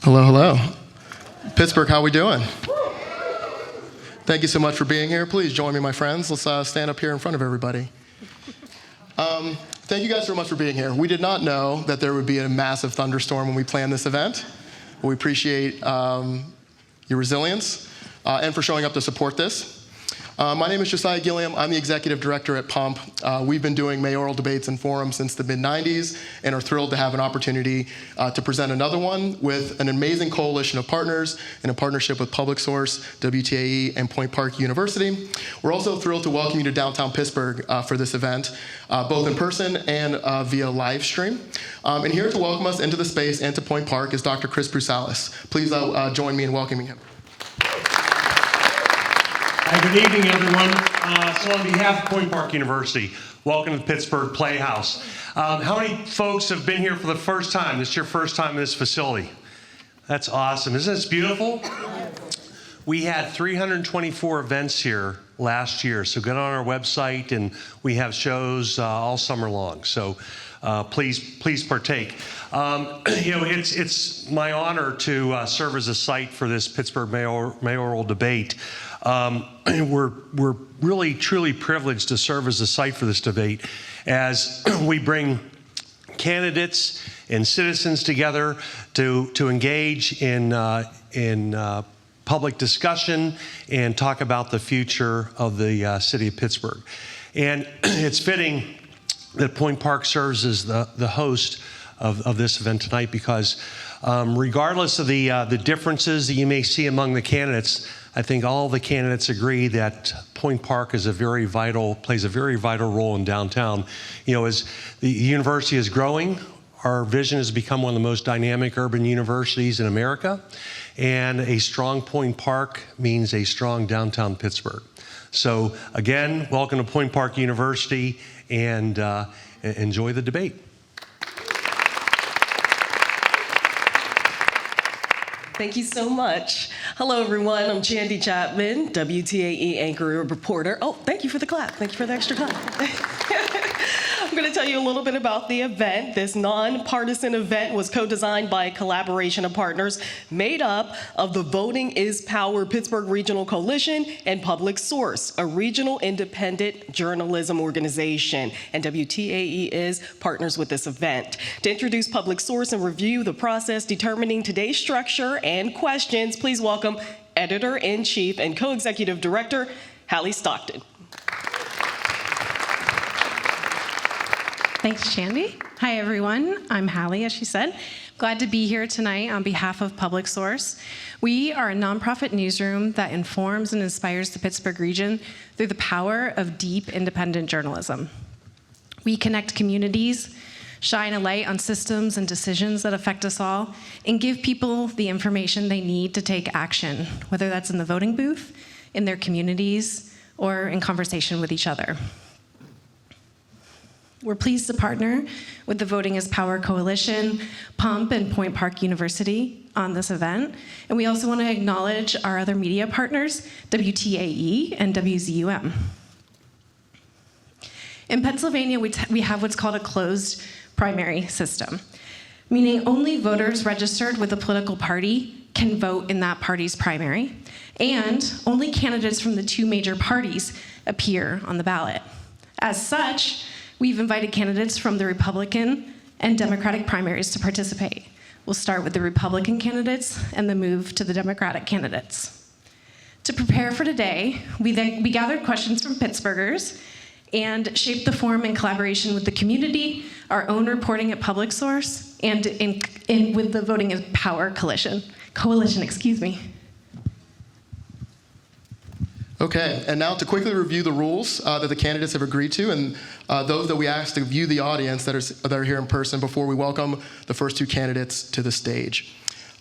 Hello, hello. Pittsburgh, how we doing? Thank you so much for being here. Please join me, my friends. Let's stand up here in front of everybody. Thank you guys so much for being here. We did not know that there would be a massive thunderstorm when we planned this event. We appreciate your resilience and for showing up to support this. My name is Josiah Gilliam. I'm the executive director at PUMP. We've been doing mayoral debates and forums since the mid-90s and are thrilled to have an opportunity to present another one with an amazing coalition of partners in a partnership with PublicSource, WTAE, and Point Park University. We're also thrilled to welcome you to downtown Pittsburgh for this event, both in person and via live stream. And here to welcome us into the space and to Point Park is Dr. Chris Brusalis. Please join me in welcoming him. Hi, good evening, everyone. So on behalf of Point Park University, welcome to the Pittsburgh Playhouse. How many folks have been here for the first time? This is your first time in this facility. That's awesome. Isn't this beautiful? We had 324 events here last year, so get on our website, and we have shows all summer long. So please partake. It's my honor to serve as a site for this Pittsburgh mayoral debate. We're really, truly privileged to serve as a site for this debate as we bring candidates and citizens together to engage in public discussion and talk about the future of the city of Pittsburgh. And it's fitting that Point Park serves as the host of this event tonight because regardless of the differences that you may see among the candidates, I think all the candidates agree that Point Park is plays a very vital role in downtown. You know, as the university is growing, our vision has become one of the most dynamic urban universities in America, and a strong Point Park means a strong downtown Pittsburgh. So again, welcome to Point Park University, and enjoy the debate. Thank you so much. Hello, everyone. I'm Chandy Chapman, WTAE anchor reporter. Oh, thank you for the clap. Thank you for the extra clap. I'm going to tell you a little bit about the event. This nonpartisan event was co-designed by a collaboration of partners made up of the Voting is Power Pittsburgh Regional Coalition and PublicSource, a regional independent journalism organization. And WTAE is partners with this event. To introduce PublicSource and review the process determining today's structure and questions, please welcome Editor-in-Chief and Co-Executive Director, Hallie Stockton. Thanks, Chandy. Hi, everyone. I'm Hallie, as she said. Glad to be here tonight on behalf of PublicSource. We are a nonprofit newsroom that informs and inspires the Pittsburgh region through the power of deep, independent journalism. We connect communities, shine a light on systems and decisions that affect us all, and give people the information they need to take action, whether that's in the voting booth, in their communities, or in conversation with each other. We're pleased to partner with the Voting is Power Coalition, PUMP, and Point Park University on this event. And we also want to acknowledge our other media partners, WTAE and WZUM. In Pennsylvania, we have what's called a closed primary system, meaning only voters registered with a political party can vote in that party's primary, and only candidates from the two major parties appear on the ballot. As such, we've invited candidates from the Republican and Democratic primaries to participate. We'll start with the Republican candidates and then move to the Democratic candidates. To prepare for today, we gathered questions from Pittsburghers and shaped the forum in collaboration with the community, our own reporting at PublicSource, and with the Voting is Power Coalition. Okay, and now to quickly review the rules that the candidates have agreed to, and those that we asked to view the audience that are here in person before we welcome the first two candidates to the stage.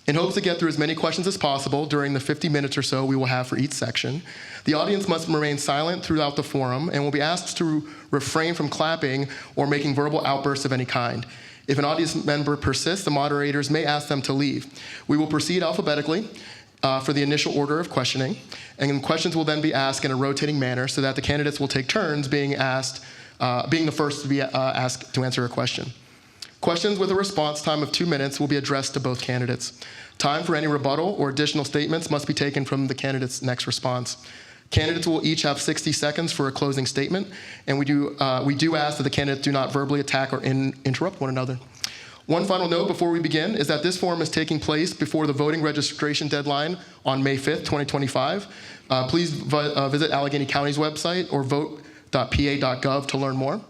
In hopes to get through as many questions as possible during the 50 minutes or so we will have for each section, the audience must remain silent throughout the forum and will be asked to refrain from clapping or making verbal outbursts of any kind. If an audience member persists, the moderators may ask them to leave. We will proceed alphabetically for the initial order of questioning, and questions will then be asked in a rotating manner so that the candidates will take turns being the first to be asked to answer a question. Questions with a response time of 2 minutes will be addressed to both candidates. Time for any rebuttal or additional statements must be taken from the candidate's next response. Candidates will each have 60 seconds for a closing statement, and we do ask that the candidates do not verbally attack or interrupt one another. One final note before we begin is that this forum is taking place before the voting registration deadline on May 5th, 2025. Please visit Allegheny County's website or vote.pa.gov to learn more.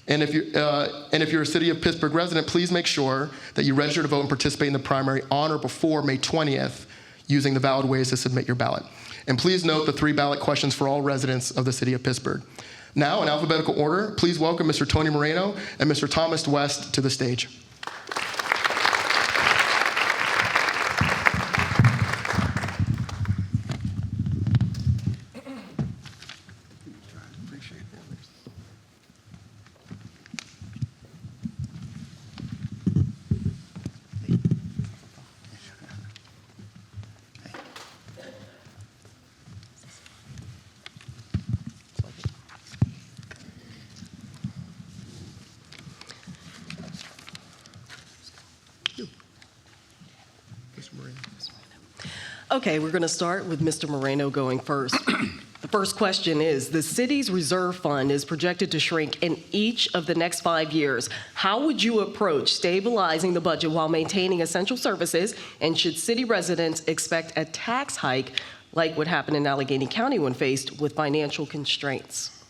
And if you're a City of Pittsburgh resident, please make sure that you register to vote and participate in the primary on or before May 20th using the valid ways to submit your ballot. And please note the 3 ballot questions for all residents of the City of Pittsburgh. Now, in alphabetical order, please welcome Mr. Tony Moreno and Mr. Thomas West to the stage. Okay, we're going to start with Mr. Moreno going first. The first question is, the city's reserve fund is projected to shrink in each of the next 5 years. How would you approach stabilizing the budget while maintaining essential services? And should city residents expect a tax hike like what happened in Allegheny County when faced with financial constraints?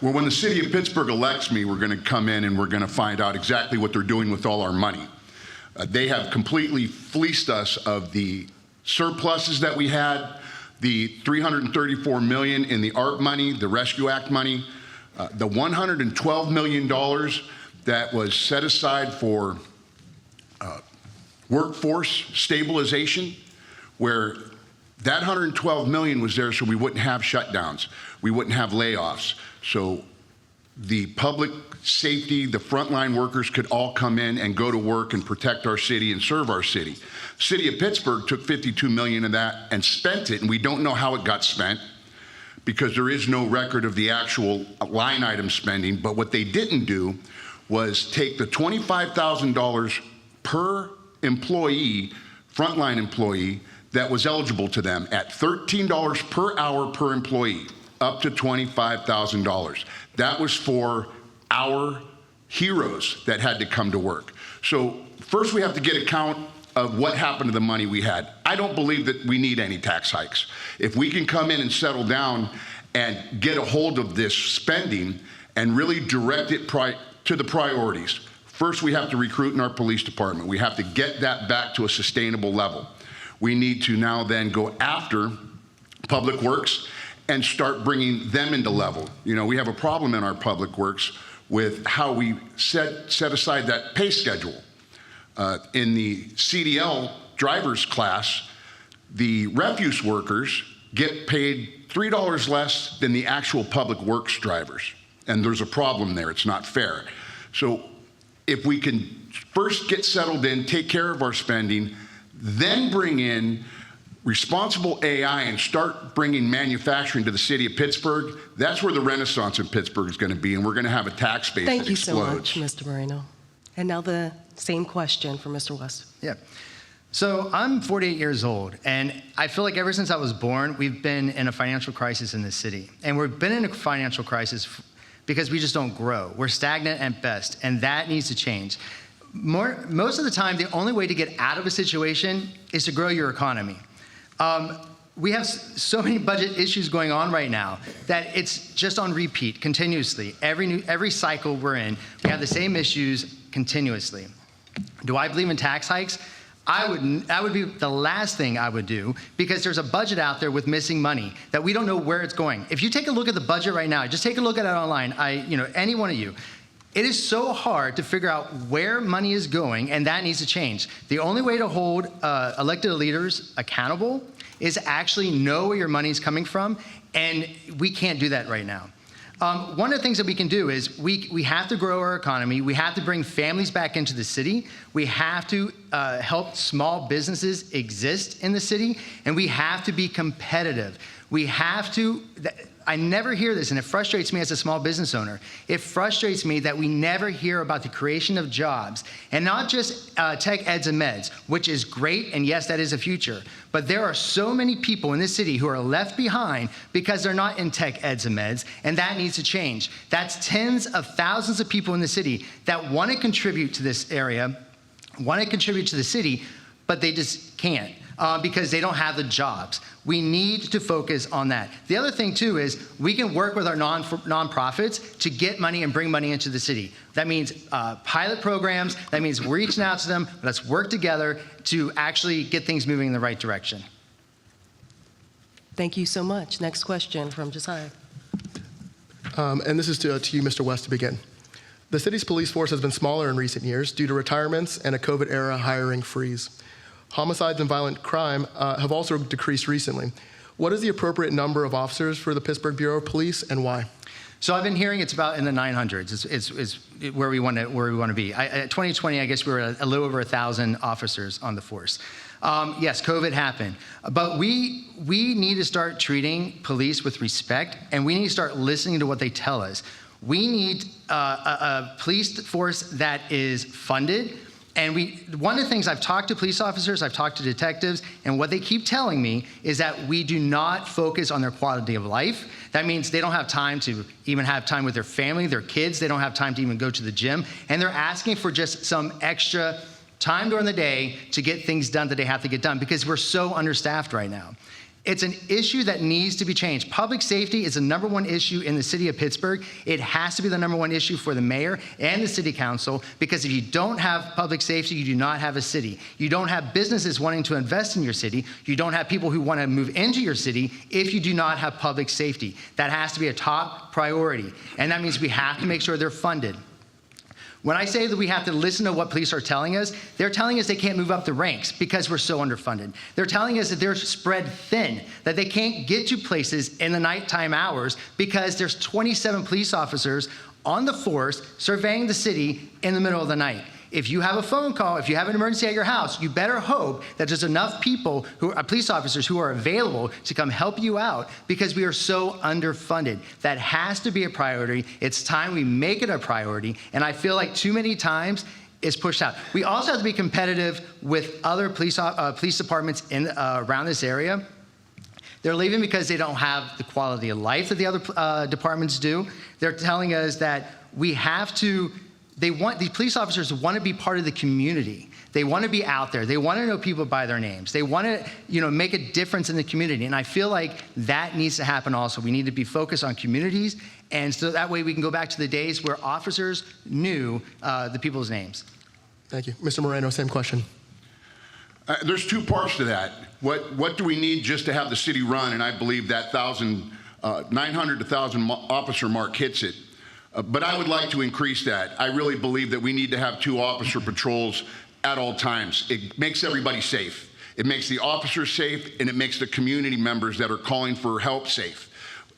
Well, when the City of Pittsburgh elects me, we're going to come in and we're going to find out exactly what they're doing with all our money. They have completely fleeced us of the surpluses that we had, the $334 million in the ARP money, the Rescue Act money, the $112 million that was set aside for workforce stabilization, where that $112 million was there so we wouldn't have shutdowns, we wouldn't have layoffs, so the public safety, the frontline workers could all come in and go to work and protect our city and serve our city. City of Pittsburgh took $52 million of that and spent it, and we don't know how it got spent because there is no record of the actual line item spending. But what they didn't do was take the $25,000 per employee, frontline employee, that was eligible to them at $13 per hour per employee, up to $25,000. That was for our heroes that had to come to work. So first we have to get a count of what happened to the money we had. I don't believe that we need any tax hikes. If we can come in and settle down and get a hold of this spending and really direct it to the priorities. First, we have to recruit in our police department. We have to get that back to a sustainable level. We need to now then go after Public Works and start bringing them into level. You know, we have a problem in our Public Works with how we set aside that pay schedule. In the CDL driver's class, the refuse workers get paid $3 less than the actual Public Works drivers. And there's a problem there, it's not fair. So if we can first get settled in, take care of our spending, then bring in responsible AI and start bringing manufacturing to the City of Pittsburgh, that's where the renaissance in Pittsburgh is going to be, and we're going to have a tax base that explodes. Thank you so much, Mr. Moreno. And now the same question for Mr. West. Yeah. So I'm 48 years old, and I feel like ever since I was born, we've been in a financial crisis in this city. And we've been in a financial crisis because we just don't grow. We're stagnant at best, and that needs to change. Most of the time, the only way to get out of a situation is to grow your economy. We have so many budget issues going on right now that it's just on repeat continuously. Every cycle we're in, we have the same issues continuously. Do I believe in tax hikes? That would be the last thing I would do, because there's a budget out there with missing money that we don't know where it's going. If you take a look at the budget right now, just take a look at it online, any one of you, it is so hard to figure out where money is going, and that needs to change. The only way to hold elected leaders accountable is actually know where your money is coming from, and we can't do that right now. One of the things that we can do is we have to grow our economy. We have to bring families back into the city. We have to help small businesses exist in the city, and we have to be competitive. We have to. I never hear this, and it frustrates me as a small business owner. It frustrates me that we never hear about the creation of jobs, and not just tech eds and meds, which is great, and yes, that is a future. But there are so many people in this city who are left behind because they're not in tech eds and meds, and that needs to change. That's tens of thousands of people in the city that want to contribute to this area, want to contribute to the city, but they just can't. Because they don't have the jobs. We need to focus on that. The other thing too is we can work with our nonprofits to get money and bring money into the city. That means pilot programs, that means we're reaching out to them, let's work together to actually get things moving in the right direction. Thank you so much. Next question from Josiah. And this is to you, Mr. West, to begin. The city's police force has been smaller in recent years due to retirements and a COVID-era hiring freeze. Homicides and violent crime have also decreased recently. What is the appropriate number of officers for the Pittsburgh Bureau of Police, and why? So I've been hearing it's about in the 900s. It's where we want to be. At 2020, I guess we were at a little over 1,000 officers on the force. Yes, COVID happened, but we need to start treating police with respect, and we need to start listening to what they tell us. We need a police force that is funded. And one of the things I've talked to police officers, I've talked to detectives, and what they keep telling me is that we do not focus on their quality of life. That means they don't have time to even have time with their family, their kids. They don't have time to even go to the gym. And they're asking for just some extra time during the day to get things done that they have to get done because we're so understaffed right now. It's an issue that needs to be changed. Public safety is the #1 issue in the city of Pittsburgh. It has to be the #1 issue for the mayor and the city council, because if you don't have public safety, you do not have a city. You don't have businesses wanting to invest in your city. You don't have people who want to move into your city if you do not have public safety. That has to be a top priority. And that means we have to make sure they're funded. When I say that we have to listen to what police are telling us, they're telling us they can't move up the ranks because we're so underfunded. They're telling us that they're spread thin, that they can't get to places in the nighttime hours because there's 27 police officers on the force surveying the city in the middle of the night. If you have a phone call, if you have an emergency at your house, you better hope that there's enough people who are police officers who are available to come help you out, because we are so underfunded. That has to be a priority. It's time we make it a priority, and I feel like too many times it's pushed out. We also have to be competitive with other police departments around this area. They're leaving because they don't have the quality of life that the other departments do. They're telling us that we have to. These police officers want to be part of the community. They want to be out there. They want to know people by their names. They want to, make a difference in the community. And I feel like that needs to happen also. We need to be focused on communities, and so that way we can go back to the days where officers knew the people's names. Thank you. Mr. Moreno, same question. There's two parts to that. What do we need just to have the city run? And I believe that 900 to 1,000 officer mark hits it. But I would like to increase that. I really believe that we need to have 2 officer patrols at all times. It makes everybody safe. It makes the officers safe, and it makes the community members that are calling for help safe.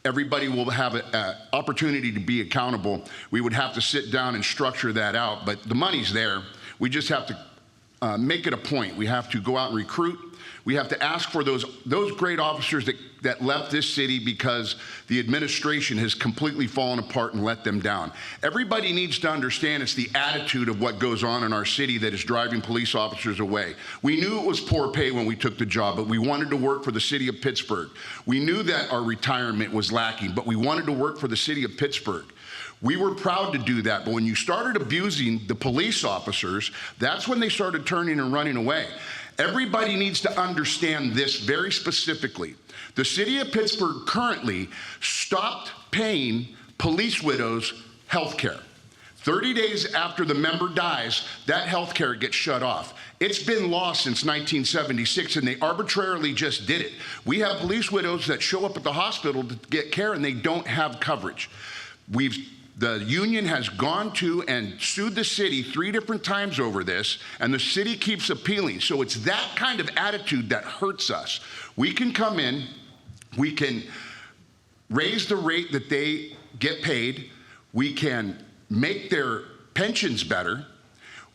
Everybody will have an opportunity to be accountable. We would have to sit down and structure that out, but the money's there. We just have to make it a point. We have to go out and recruit. We have to ask for those great officers that left this city because the administration has completely fallen apart and let them down. Everybody needs to understand it's the attitude of what goes on in our city that is driving police officers away. We knew it was poor pay when we took the job, but we wanted to work for the city of Pittsburgh. We knew that our retirement was lacking, but we wanted to work for the city of Pittsburgh. We were proud to do that, but when you started abusing the police officers, that's when they started turning and running away. Everybody needs to understand this very specifically. The city of Pittsburgh currently stopped paying police widows health care. 30 days after the member dies, that health care gets shut off. It's been lost since 1976, and they arbitrarily just did it. We have police widows that show up at the hospital to get care, and they don't have coverage. The union has gone to and sued the city 3 different times over this, and the city keeps appealing. So it's that kind of attitude that hurts us. We can come in, we can raise the rate that they get paid, we can make their pensions better,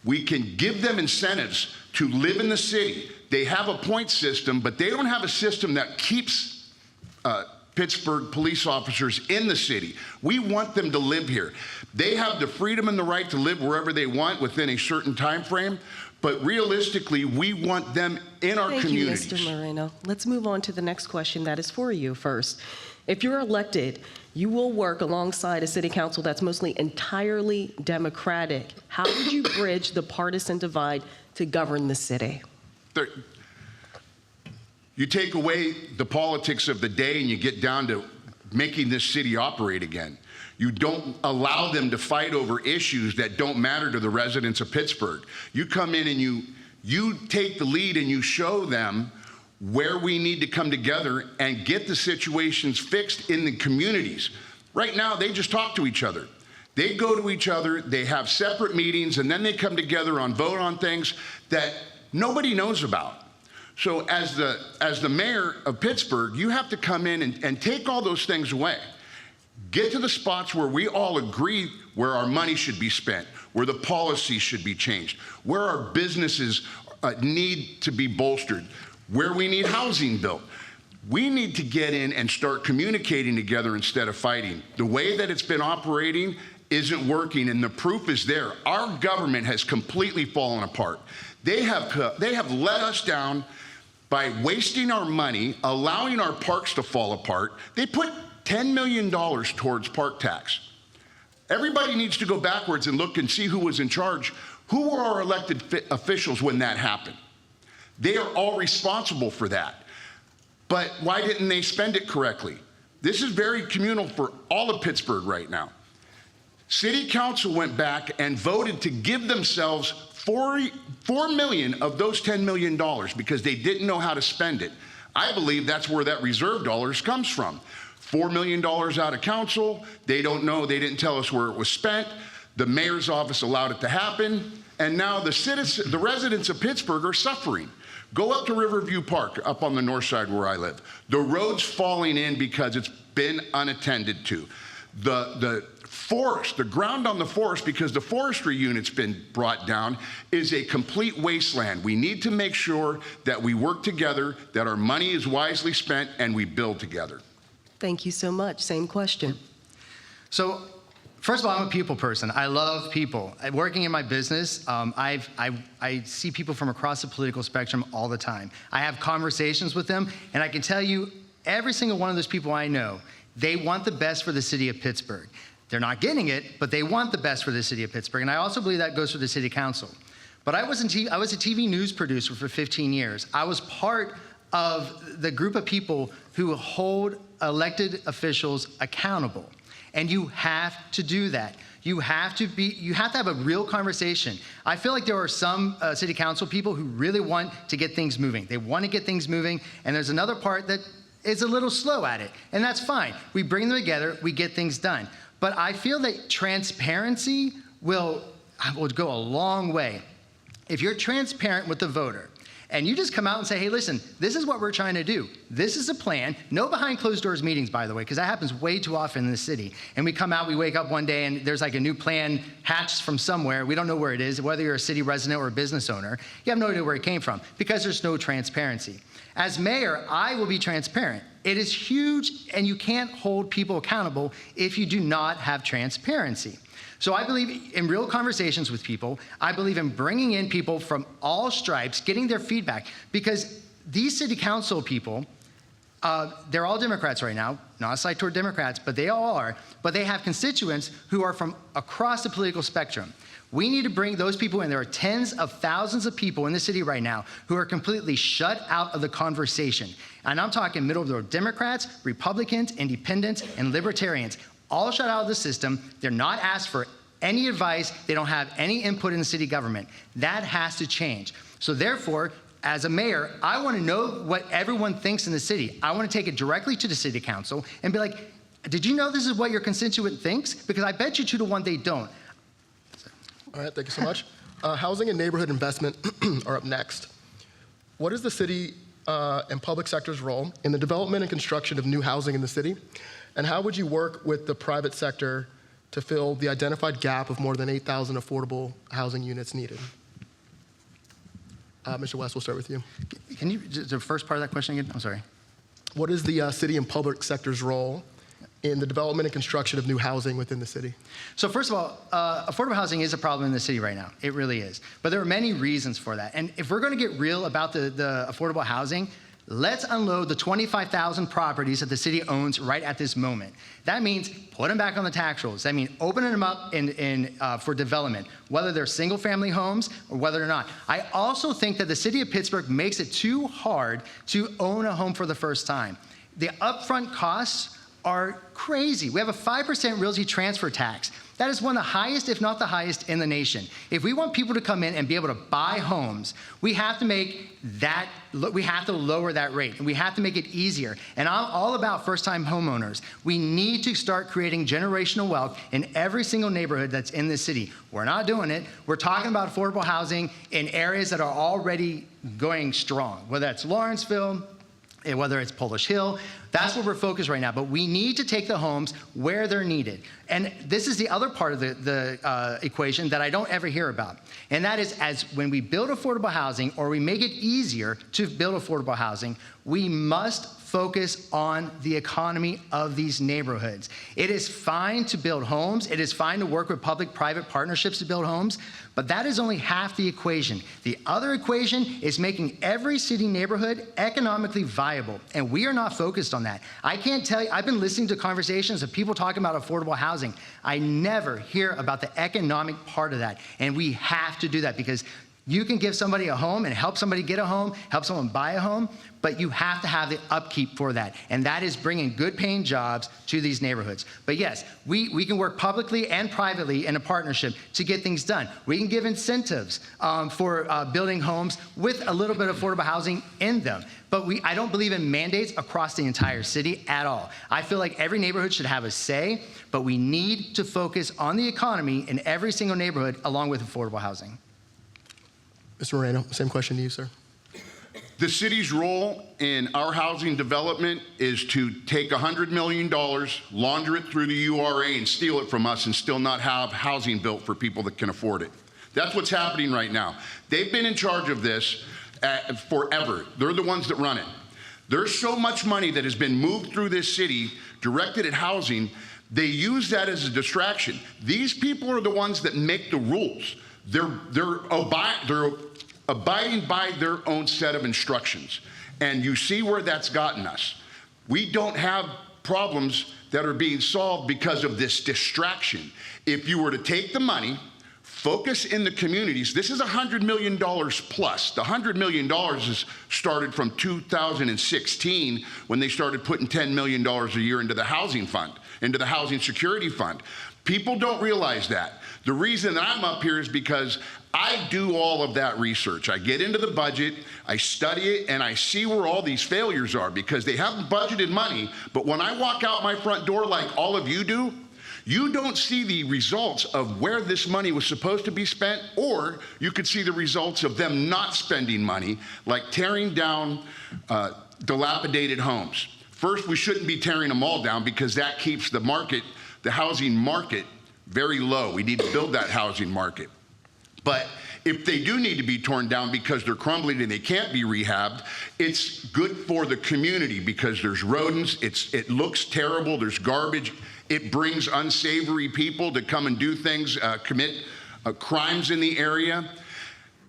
we can give them incentives to live in the city. They have a point system, but they don't have a system that keeps Pittsburgh police officers in the city. We want them to live here. They have the freedom and the right to live wherever they want within a certain time frame, but realistically, we want them in our communities. Thank you, Mr. Moreno. Let's move on to the next question that is for you first. If you're elected, you will work alongside a city council that's mostly entirely Democratic. How would you bridge the partisan divide to govern the city? You take away the politics of the day and you get down to making this city operate again. You don't allow them to fight over issues that don't matter to the residents of Pittsburgh. You come in and you take the lead and you show them where we need to come together and get the situations fixed in the communities. Right now, they just talk to each other. They go to each other, they have separate meetings, and then they come together on vote on things that nobody knows about. So as the mayor of Pittsburgh, you have to come in and take all those things away. Get to the spots where we all agree where our money should be spent, where the policies should be changed, where our businesses need to be bolstered, where we need housing built. We need to get in and start communicating together instead of fighting. The way that it's been operating isn't working, and the proof is there. Our government has completely fallen apart. They have let us down by wasting our money, allowing our parks to fall apart. They put $10 million towards park tax. Everybody needs to go backwards and look and see who was in charge. Who were our elected officials when that happened? They are all responsible for that. But why didn't they spend it correctly? This is very communal for all of Pittsburgh right now. City Council went back and voted to give themselves $4 million of those $10 million because they didn't know how to spend it. I believe that's where that reserve dollars comes from. $4 million out of council. They don't know, they didn't tell us where it was spent. The mayor's office allowed it to happen. And now the residents of Pittsburgh are suffering. Go up to Riverview Park, up on the north side where I live. The road's falling in because it's been unattended to. The forest, the ground on the forest, because the forestry unit's been brought down, is a complete wasteland. We need to make sure that we work together, that our money is wisely spent, and we build together. Thank you so much. Same question. So, first of all, I'm a people person. I love people. Working in my business, I see people from across the political spectrum all the time. I have conversations with them, and I can tell you, every single one of those people I know, they want the best for the city of Pittsburgh. They're not getting it, but they want the best for the city of Pittsburgh, and I also believe that goes for the city council. But I was a TV news producer for 15 years. I was part of the group of people who hold elected officials accountable. And you have to do that. You have to have a real conversation. I feel like there are some city council people who really want to get things moving. They want to get things moving, and there's another part that is a little slow at it, and that's fine. We bring them together, we get things done. But I feel that transparency will go a long way. If you're transparent with the voter, and you just come out and say, hey, listen, this is what we're trying to do. This is a plan. No behind closed doors meetings, by the way, because that happens way too often in the city. And we come out, we wake up one day, and there's like a new plan hatched from somewhere. We don't know where it is, whether you're a city resident or a business owner. You have no idea where it came from because there's no transparency. As mayor, I will be transparent. It is huge, and you can't hold people accountable if you do not have transparency. So I believe in real conversations with people. I believe in bringing in people from all stripes, getting their feedback, because these city council people, they're all Democrats right now, not a slight toward Democrats, but they all are, but they have constituents who are from across the political spectrum. We need to bring those people in. There are tens of thousands of people in the city right now who are completely shut out of the conversation. And I'm talking middle of the road Democrats, Republicans, Independents, and Libertarians. All shut out of the system. They're not asked for any advice. They don't have any input in the city government. That has to change. So therefore, as a mayor, I want to know what everyone thinks in the city. I want to take it directly to the city council and be like, did you know this is what your constituent thinks? Because I bet you 2-1 they don't. All right, thank you so much. Housing and neighborhood investment are up next. What is the city and public sector's role in the development and construction of new housing in the city? And how would you work with the private sector to fill the identified gap of more than 8,000 affordable housing units needed? Mr. West, we'll start with you. Can you, the first part of that question again? I'm sorry. What is the city and public sector's role in the development and construction of new housing within the city? So first of all, affordable housing is a problem in the city right now. It really is. But there are many reasons for that. And if we're going to get real about the affordable housing, let's unload the 25,000 properties that the city owns right at this moment. That means put them back on the tax rolls. That means opening them up for development, whether they're single-family homes or whether or not. I also think that the city of Pittsburgh makes it too hard to own a home for the first time. The upfront costs are crazy. We have a 5% realty transfer tax. That is one of the highest, if not the highest, in the nation. If we want people to come in and be able to buy homes, we have to lower that rate, and we have to make it easier. And I'm all about first-time homeowners. We need to start creating generational wealth in every single neighborhood that's in this city. We're not doing it. We're talking about affordable housing in areas that are already going strong, whether that's Lawrenceville, whether it's Polish Hill. That's where we're focused right now. But we need to take the homes where they're needed. And this is the other part of the equation that I don't ever hear about. And that is, as when we build affordable housing, or we make it easier to build affordable housing, we must focus on the economy of these neighborhoods. It is fine to build homes. It is fine to work with public-private partnerships to build homes, but that is only half the equation. The other equation is making every city neighborhood economically viable, and we are not focused on that. I can't tell you, I've been listening to conversations of people talking about affordable housing. I never hear about the economic part of that, and we have to do that, because you can give somebody a home and help somebody get a home, help someone buy a home, but you have to have the upkeep for that. And that is bringing good paying jobs to these neighborhoods. But yes, we can work publicly and privately in a partnership to get things done. We can give incentives for building homes with a little bit of affordable housing in them. But I don't believe in mandates across the entire city at all. I feel like every neighborhood should have a say, but we need to focus on the economy in every single neighborhood along with affordable housing. Mr. Moreno, same question to you, sir. The city's role in our housing development is to take $100 million, launder it through the URA, and steal it from us and still not have housing built for people that can afford it. That's what's happening right now. They've been in charge of this forever. They're the ones that run it. There's so much money that has been moved through this city directed at housing. They use that as a distraction. These people are the ones that make the rules. They're abiding by their own set of instructions. And you see where that's gotten us. We don't have problems that are being solved because of this distraction. If you were to take the money, focus in the communities, this is $100 million plus. The $100 million is started from 2016 when they started putting $10 million a year into the housing fund, into the housing security fund. People don't realize that. The reason that I'm up here is because I do all of that research. I get into the budget, I study it, and I see where all these failures are because they haven't budgeted money. But when I walk out my front door like all of you do, you don't see the results of where this money was supposed to be spent, or you could see the results of them not spending money, like tearing down dilapidated homes. First, we shouldn't be tearing them all down because that keeps the market, the housing market, very low. We need to build that housing market. But if they do need to be torn down because they're crumbling and they can't be rehabbed, it's good for the community because there's rodents, it looks terrible, there's garbage. It brings unsavory people to come and do things, commit crimes in the area.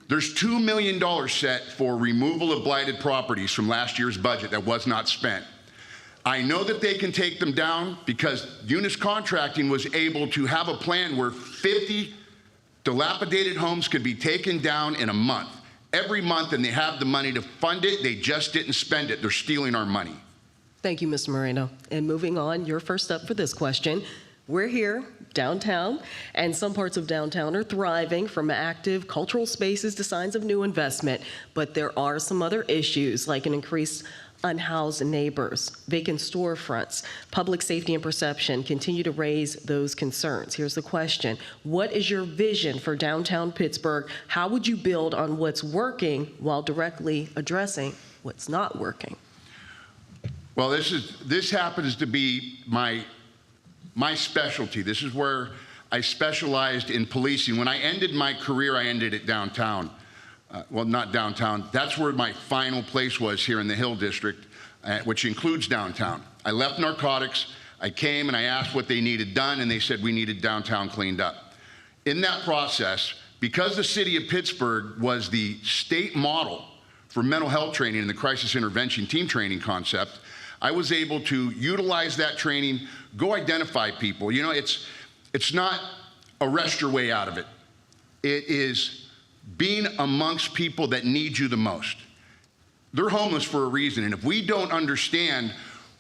There's $2 million set for removal of blighted properties from last year's budget that was not spent. I know that they can take them down because Unis Contracting was able to have a plan where 50 dilapidated homes could be taken down in a month, every month, and they have the money to fund it. They just didn't spend it. They're stealing our money. Thank you, Mr. Moreno. And moving on, you're first up for this question. We're here, downtown, and some parts of downtown are thriving, from active cultural spaces to signs of new investment. But there are some other issues, like an increased unhoused neighbors, vacant storefronts, public safety and perception continue to raise those concerns. Here's the question. What is your vision for downtown Pittsburgh? How would you build on what's working while directly addressing what's not working? Well, this happens to be my specialty. This is where I specialized in policing. When I ended my career, I ended it downtown. Well, not downtown. That's where my final place was here in the Hill District. which includes downtown. I left narcotics. I came and I asked what they needed done, and they said we needed downtown cleaned up. In that process, because the City of Pittsburgh was the state model for mental health training and the crisis intervention team training concept, I was able to utilize that training, go identify people. You know, it's not arrest your way out of it. It is being amongst people that need you the most. They're homeless for a reason, and if we don't understand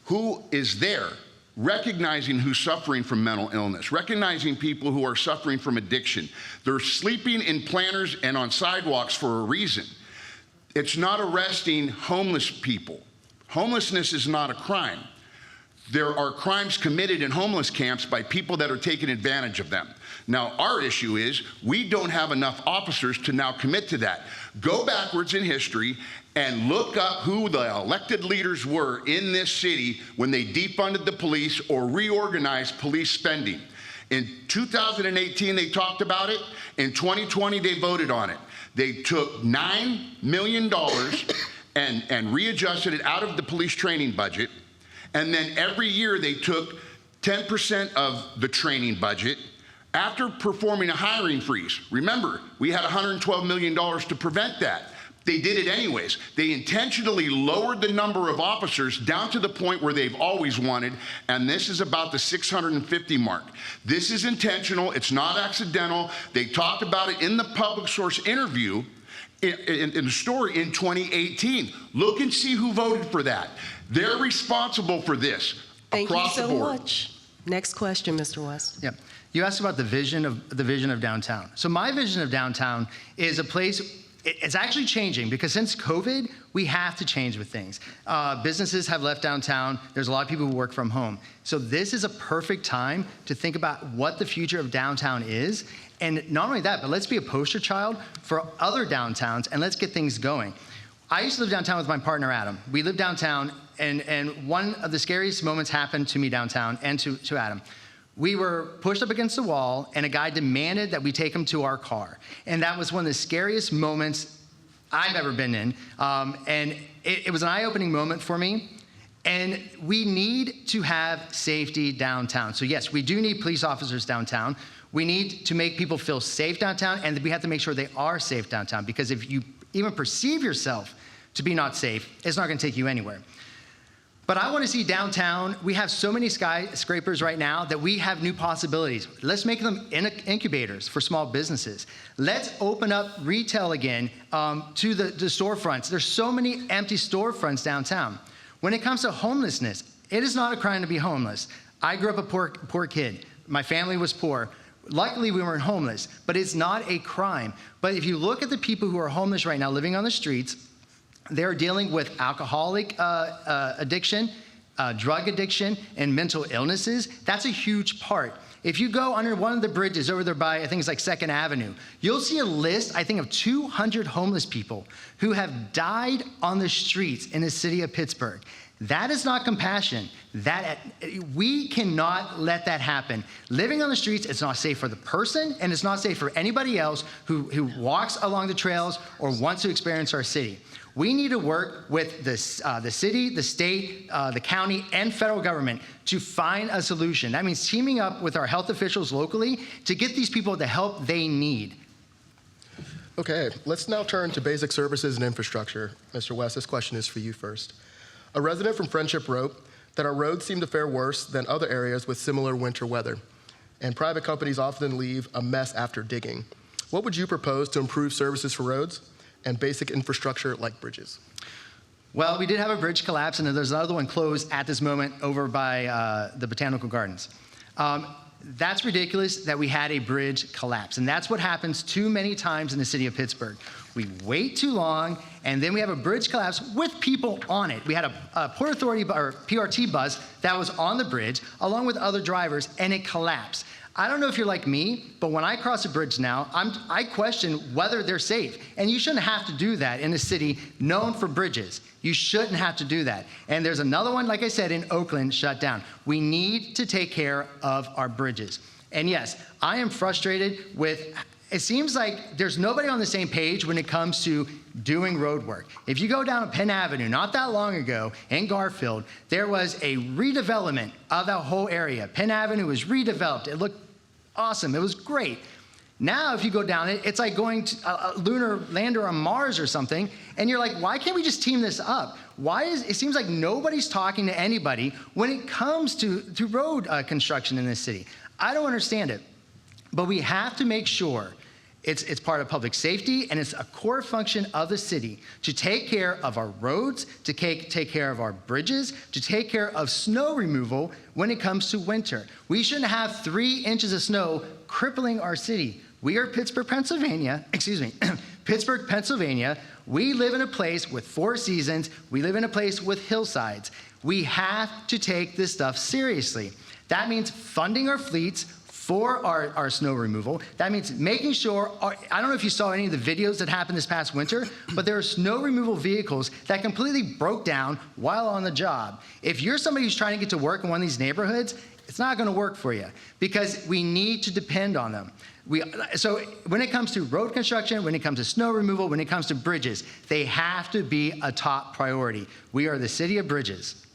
who is there, recognizing who's suffering from mental illness, recognizing people who are suffering from addiction, they're sleeping in planters and on sidewalks for a reason. It's not arresting homeless people. Homelessness is not a crime. There are crimes committed in homeless camps by people that are taking advantage of them. Now, our issue is we don't have enough officers to now commit to that. Go backwards in history and look up who the elected leaders were in this city when they defunded the police or reorganized police spending. In 2018, they talked about it. In 2020, they voted on it. They took $9 million and readjusted it out of the police training budget. And then every year they took 10% of the training budget after performing a hiring freeze. Remember, we had $112 million to prevent that. They did it anyways. They intentionally lowered the number of officers down to the point where they've always wanted, and this is about the 650 mark. This is intentional, it's not accidental. They talked about it in the PublicSource interview in the story in 2018. Look and see who voted for that. They're responsible for this across the board. Thank you so much. Next question, Mr. West. Yeah. You asked about the vision of downtown. So my vision of downtown is a place. It's actually changing because since COVID, we have to change with things. Businesses have left downtown. There's a lot of people who work from home. So this is a perfect time to think about what the future of downtown is. And not only that, but let's be a poster child for other downtowns and let's get things going. I used to live downtown with my partner, Adam. We lived downtown, and one of the scariest moments happened to me downtown and to Adam. We were pushed up against the wall, and a guy demanded that we take him to our car. And that was one of the scariest moments I've ever been in. And it was an eye-opening moment for me. And we need to have safety downtown. So yes, we do need police officers downtown. We need to make people feel safe downtown, and we have to make sure they are safe downtown, because if you even perceive yourself to be not safe, it's not gonna take you anywhere. But I want to see downtown, we have so many skyscrapers right now that we have new possibilities. Let's make them incubators for small businesses. Let's open up retail again to the storefronts. There's so many empty storefronts downtown. When it comes to homelessness, it is not a crime to be homeless. I grew up a poor kid. My family was poor. Luckily, we weren't homeless, but it's not a crime. But if you look at the people who are homeless right now living on the streets, they're dealing with alcoholic addiction, drug addiction, and mental illnesses. That's a huge part. If you go under one of the bridges over there by, I think it's like 2nd Avenue, you'll see a list, I think, of 200 homeless people who have died on the streets in the city of Pittsburgh. That is not compassion. We cannot let that happen. Living on the streets, it's not safe for the person, and it's not safe for anybody else who walks along the trails or wants to experience our city. We need to work with the city, the state, the county, and federal government to find a solution. That means teaming up with our health officials locally to get these people the help they need. Okay, let's now turn to basic services and infrastructure. Mr. West, this question is for you first. A resident from Friendship wrote that our roads seem to fare worse than other areas with similar winter weather, and private companies often leave a mess after digging. What would you propose to improve services for roads and basic infrastructure like bridges? Well, we did have a bridge collapse, and there's another one closed at this moment over by the Botanical Gardens. That's ridiculous that we had a bridge collapse, and that's what happens too many times in the city of Pittsburgh. We wait too long, and then we have a bridge collapse with people on it. We had a Port Authority or PRT bus that was on the bridge, along with other drivers, and it collapsed. I don't know if you're like me, but when I cross a bridge now, I question whether they're safe. And you shouldn't have to do that in a city known for bridges. You shouldn't have to do that. And there's another one, like I said, in Oakland, shut down. We need to take care of our bridges. And yes, I am frustrated with, it seems like there's nobody on the same page when it comes to doing road work. If you go down Penn Avenue, not that long ago in Garfield, there was a redevelopment of that whole area. Penn Avenue was redeveloped. It looked awesome. It was great. Now, if you go down it, it's like going to a lunar lander on Mars or something, and you're like, why can't we just team this up? It seems like nobody's talking to anybody when it comes to road construction in this city. I don't understand it, but we have to make sure it's part of public safety, and it's a core function of the city to take care of our roads, to take care of our bridges, to take care of snow removal when it comes to winter. We shouldn't have 3 inches of snow crippling our city. We are Pittsburgh, Pennsylvania. Pittsburgh, Pennsylvania. We live in a place with 4 seasons. We live in a place with hillsides. We have to take this stuff seriously. That means funding our fleets for our snow removal. That means making sure, I don't know if you saw any of the videos that happened this past winter, but there are snow removal vehicles that completely broke down while on the job. If you're somebody who's trying to get to work in one of these neighborhoods, it's not gonna work for you because we need to depend on them. So when it comes to road construction, when it comes to snow removal, when it comes to bridges, they have to be a top priority. We are the city of bridges.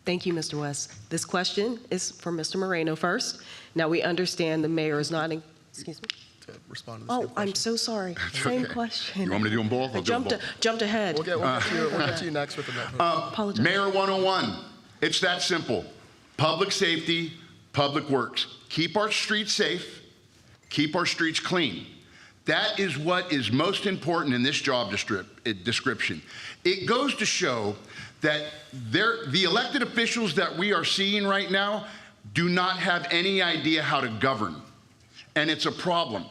Thank you, Mr. West. This question is for Mr. Moreno first. Now, we understand the mayor is not, excuse me? To respond to the same Oh, question. I'm so sorry. Same question. You want me to do them both? I I'll do them both. jumped ahead. We'll get to you next with the Apologize. Mayor 101, it's that simple. Public safety, public works. Keep our streets safe, keep our streets clean. That is what is most important in this job description. It goes to show that the elected officials that we are seeing right now do not have any idea how to govern. And it's a problem.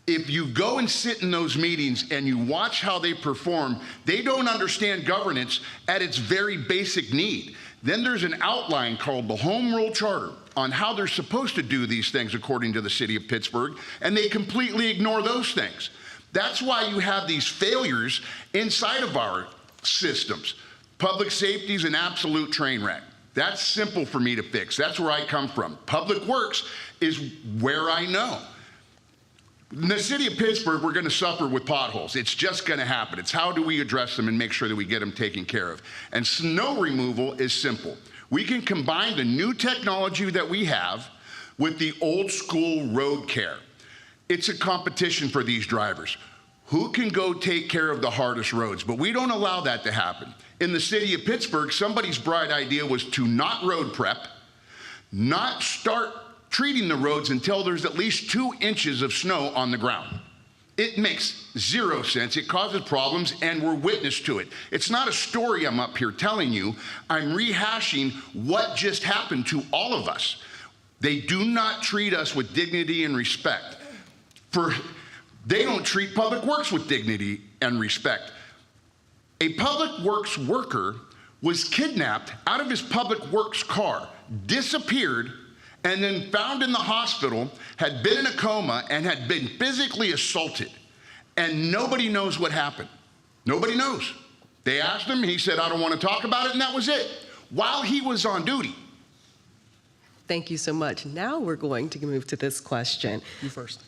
If you go and sit in those meetings and you watch how they perform, they don't understand governance at its very basic need. Then there's an outline called the Home Rule Charter on how they're supposed to do these things according to the City of Pittsburgh, and they completely ignore those things. That's why you have these failures inside of our systems. Public safety is an absolute train wreck. That's simple for me to fix. That's where I come from. Public works is where I know. In the city of Pittsburgh, we're going to suffer with potholes. It's just going to happen. It's how do we address them and make sure that we get them taken care of. And snow removal is simple. We can combine the new technology that we have with the old school road care. It's a competition for these drivers. Who can go take care of the hardest roads? But we don't allow that to happen. In the city of Pittsburgh, somebody's bright idea was to not road prep, not start treating the roads until there's at least 2 inches of snow on the ground. It makes 0 sense. It causes problems, and we're witness to it. It's not a story I'm up here telling you. I'm rehashing what just happened to all of us. They do not treat us with dignity and respect. They don't treat public works with dignity and respect. A public works worker was kidnapped out of his public works car, disappeared, and then found in the hospital, had been in a coma, and had been physically assaulted. And nobody knows what happened. Nobody knows. They asked him, he said, I don't want to talk about it, and that was it, while he was on duty. Thank you so much. Now we're going to move to this question. You first.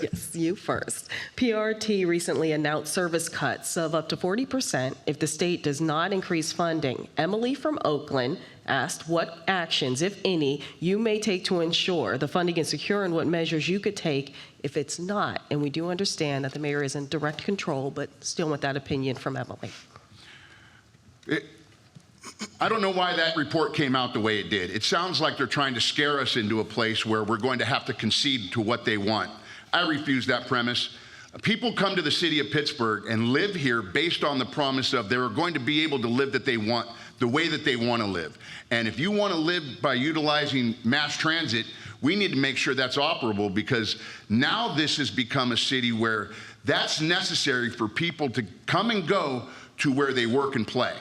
Yes, you first. PRT recently announced service cuts of up to 40% if the state does not increase funding. Emily from Oakland asked what actions, if any, you may take to ensure the funding is secure and what measures you could take if it's not. And we do understand that the mayor is in direct control, but still want that opinion from Emily. I don't know why that report came out the way it did. It sounds like they're trying to scare us into a place where we're going to have to concede to what they want. I refuse that premise. People come to the city of Pittsburgh and live here based on the promise of they're going to be able to live that they want, the way that they want to live. And if you want to live by utilizing mass transit, we need to make sure that's operable, because now this has become a city where that's necessary for people to come and go to where they work and play.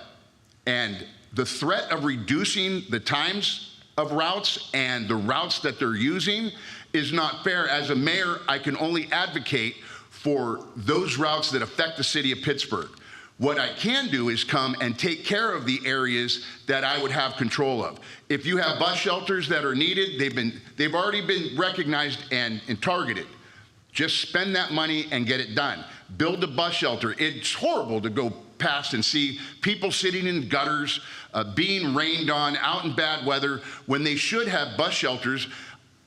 And the threat of reducing the times of routes and the routes that they're using is not fair. As a mayor, I can only advocate for those routes that affect the city of Pittsburgh. What I can do is come and take care of the areas that I would have control of. If you have bus shelters that are needed, they've already been recognized and targeted. Just spend that money and get it done. Build a bus shelter. It's horrible to go past and see people sitting in gutters, being rained on, out in bad weather, when they should have bus shelters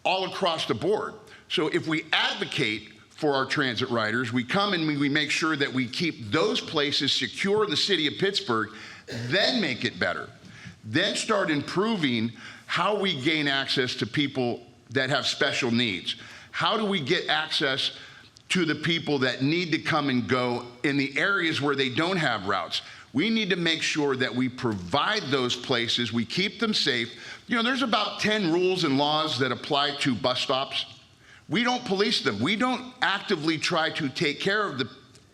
all across the board. So if we advocate for our transit riders, we come and we make sure that we keep those places secure in the city of Pittsburgh, then make it better. Then start improving how we gain access to people that have special needs. How do we get access to the people that need to come and go in the areas where they don't have routes? We need to make sure that we provide those places, we keep them safe. You know, there's about 10 rules and laws that apply to bus stops. We don't police them. We don't actively try to take care of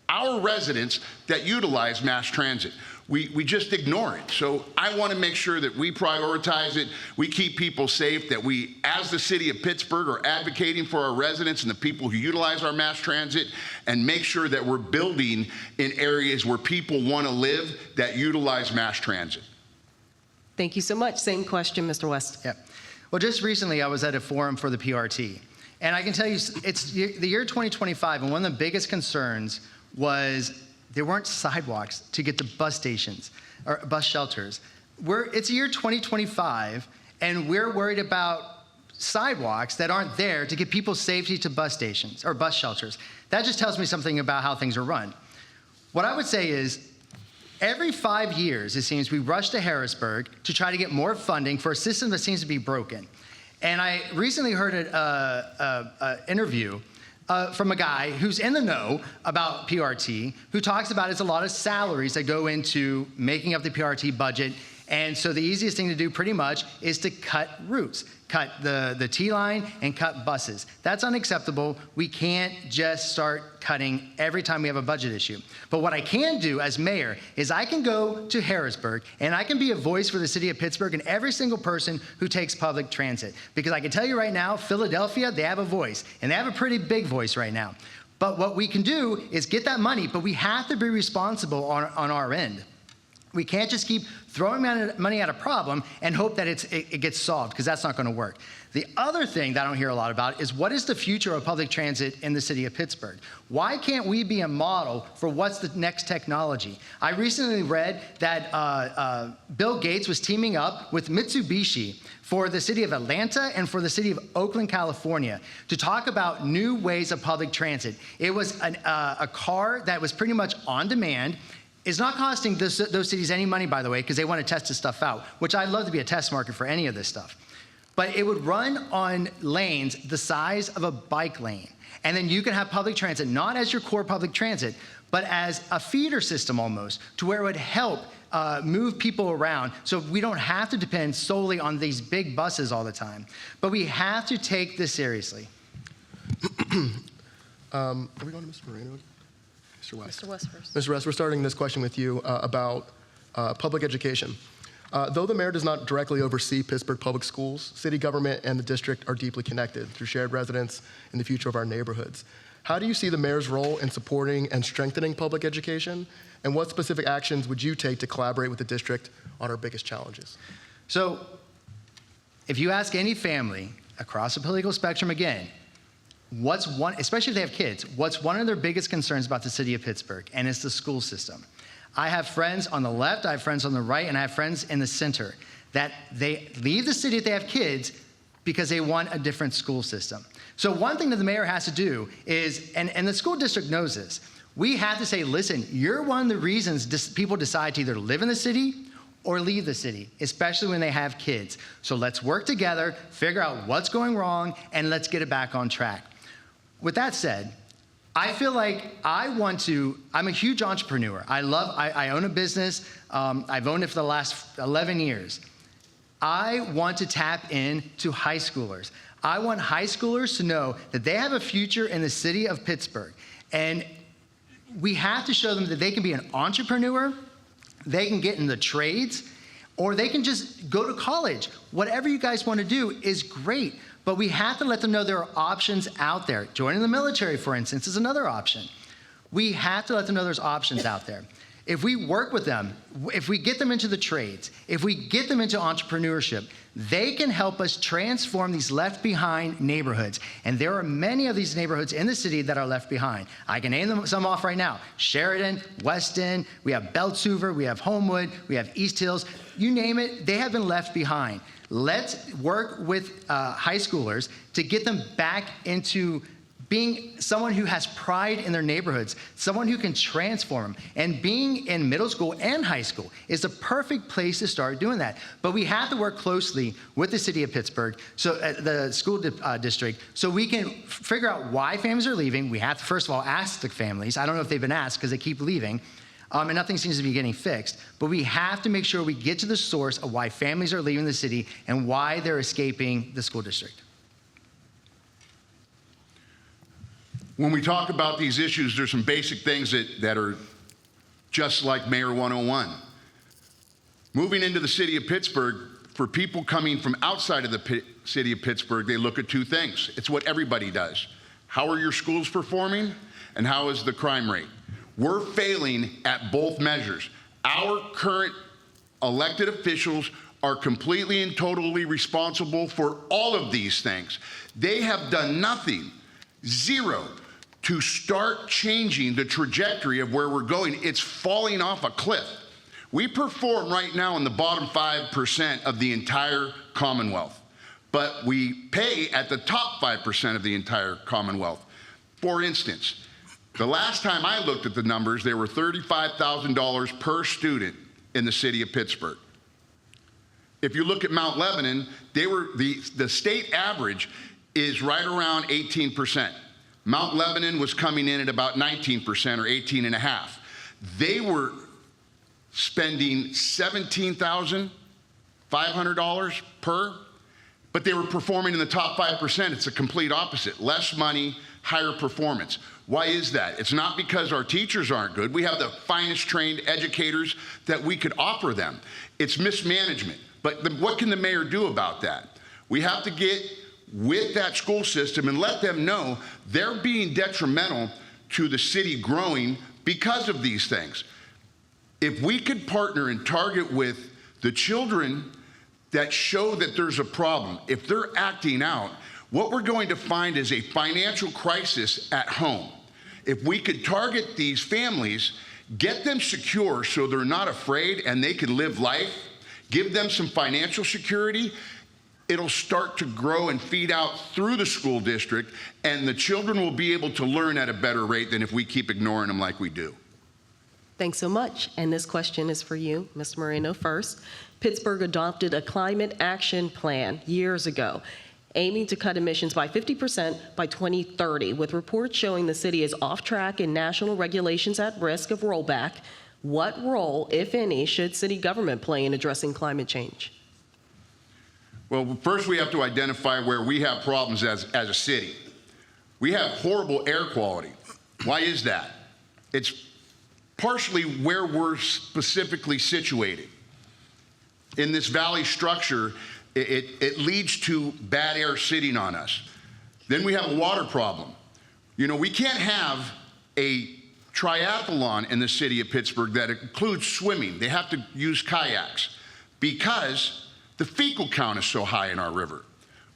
our residents that utilize mass transit. We just ignore it. So I want to make sure that we prioritize it, we keep people safe, that we, as the city of Pittsburgh, are advocating for our residents and the people who utilize our mass transit, and make sure that we're building in areas where people want to live that utilize mass transit. Thank you so much. Same question, Mr. West. Yeah. Well, just recently I was at a forum for the PRT, and I can tell you it's the year 2025, and one of the biggest concerns was there weren't sidewalks to get to bus stations or bus shelters. It's year 2025, and we're worried about sidewalks that aren't there to get people safety to bus stations or bus shelters. That just tells me something about how things are run. What I would say is, every 5 years, it seems, we rush to Harrisburg to try to get more funding for a system that seems to be broken. And I recently heard an interview from a guy who's in the know about PRT, who talks about it's a lot of salaries that go into making up the PRT budget. And so the easiest thing to do pretty much is to cut routes, cut the T-line and cut buses. That's unacceptable. We can't just start cutting every time we have a budget issue. But what I can do as mayor is I can go to Harrisburg and I can be a voice for the city of Pittsburgh and every single person who takes public transit. Because I can tell you right now, Philadelphia, they have a voice, and they have a pretty big voice right now. But what we can do is get that money, but we have to be responsible on our end. We can't just keep throwing money at a problem and hope that it gets solved, because that's not going to work. The other thing that I don't hear a lot about is, what is the future of public transit in the city of Pittsburgh? Why can't we be a model for what's the next technology? I recently read that Bill Gates was teaming up with Mitsubishi for the city of Atlanta and for the city of Oakland, California, to talk about new ways of public transit. It was a car that was pretty much on demand. It's not costing those cities any money, by the way, because they want to test this stuff out, which I'd love to be a test market for any of this stuff. But it would run on lanes the size of a bike lane. And then you can have public transit, not as your core public transit, but as a feeder system almost, to where it would help move people around, so we don't have to depend solely on these big buses all the time. But we have to take this seriously. Are we going to Mr. Moreno? Mr. West. Mr. West first. Mr. West, we're starting this question with you about public education. Though the mayor does not directly oversee Pittsburgh public schools, city government and the district are deeply connected through shared residence in the future of our neighborhoods. How do you see the mayor's role in supporting and strengthening public education? And what specific actions would you take to collaborate with the district on our biggest challenges? So if you ask any family across the political spectrum again, what's one, especially if they have kids, what's one of their biggest concerns about the city of Pittsburgh? And it's the school system. I have friends on the left, I have friends on the right, and I have friends in the center that they leave the city if they have kids because they want a different school system. So one thing that the mayor has to do is, and the school district knows this, we have to say, listen, you're one of the reasons people decide to either live in the city or leave the city, especially when they have kids. So let's work together, figure out what's going wrong, and let's get it back on track. With that said, I feel like I'm a huge entrepreneur. I own a business. I've owned it for the last 11 years. I want to tap into high schoolers. I want high schoolers to know that they have a future in the city of Pittsburgh. And we have to show them that they can be an entrepreneur, they can get in the trades, or they can just go to college. Whatever you guys want to do is great. But we have to let them know there are options out there. Joining the military, for instance, is another option. We have to let them know there's options out there. If we work with them, if we get them into the trades, if we get them into entrepreneurship, they can help us transform these left behind neighborhoods. And there are many of these neighborhoods in the city that are left behind. I can name them some off right now. Sheridan, West End, we have Beltsuver, we have Homewood, we have East Hills. You name it, they have been left behind. Let's work with high schoolers to get them back into being someone who has pride in their neighborhoods, someone who can transform them. And being in middle school and high school is the perfect place to start doing that. But we have to work closely with the city of Pittsburgh, so the school district, so we can figure out why families are leaving. We have to, first of all, ask the families. I don't know if they've been asked because they keep leaving. And nothing seems to be getting fixed. But we have to make sure we get to the source of why families are leaving the city and why they're escaping the school district. When we talk about these issues, there's some basic things that are just like Mayor 101. Moving into the city of Pittsburgh, for people coming from outside of the city of Pittsburgh, they look at two things. It's what everybody does. How are your schools performing, and how is the crime rate? We're failing at both measures. Our current elected officials are completely and totally responsible for all of these things. They have done nothing, zero, to start changing the trajectory of where we're going. It's falling off a cliff. We perform right now in the bottom 5% of the entire Commonwealth, but we pay at the top 5% of the entire Commonwealth. For instance, the last time I looked at the numbers, there were $35,000 per student in the city of Pittsburgh. If you look at Mount Lebanon, the state average is right around 18%. Mount Lebanon was coming in at about 19% or 18.5%. They were spending $17,500 per, but they were performing in the top 5%. It's the complete opposite. Less money, higher performance. Why is that? It's not because our teachers aren't good. We have the finest trained educators that we could offer them. It's mismanagement. But what can the mayor do about that? We have to get with that school system and let them know they're being detrimental to the city growing because of these things. If we could partner and target with the children that show that there's a problem, if they're acting out, what we're going to find is a financial crisis at home. If we could target these families, get them secure so they're not afraid and they can live life, give them some financial security, it'll start to grow and feed out through the school district, and the children will be able to learn at a better rate than if we keep ignoring them like we do. Thanks so much. And this question is for you, Mr. Moreno first. Pittsburgh adopted a climate action plan years ago, aiming to cut emissions by 50% by 2030, with reports showing the city is off track and national regulations at risk of rollback. What role, if any, should city government play in addressing climate change? Well, first we have to identify where we have problems as a city. We have horrible air quality. Why is that? It's partially where we're specifically situated. In this valley structure, it leads to bad air sitting on us. Then we have a water problem. You know, we can't have a triathlon in the city of Pittsburgh that includes swimming. They have to use kayaks because the fecal count is so high in our river.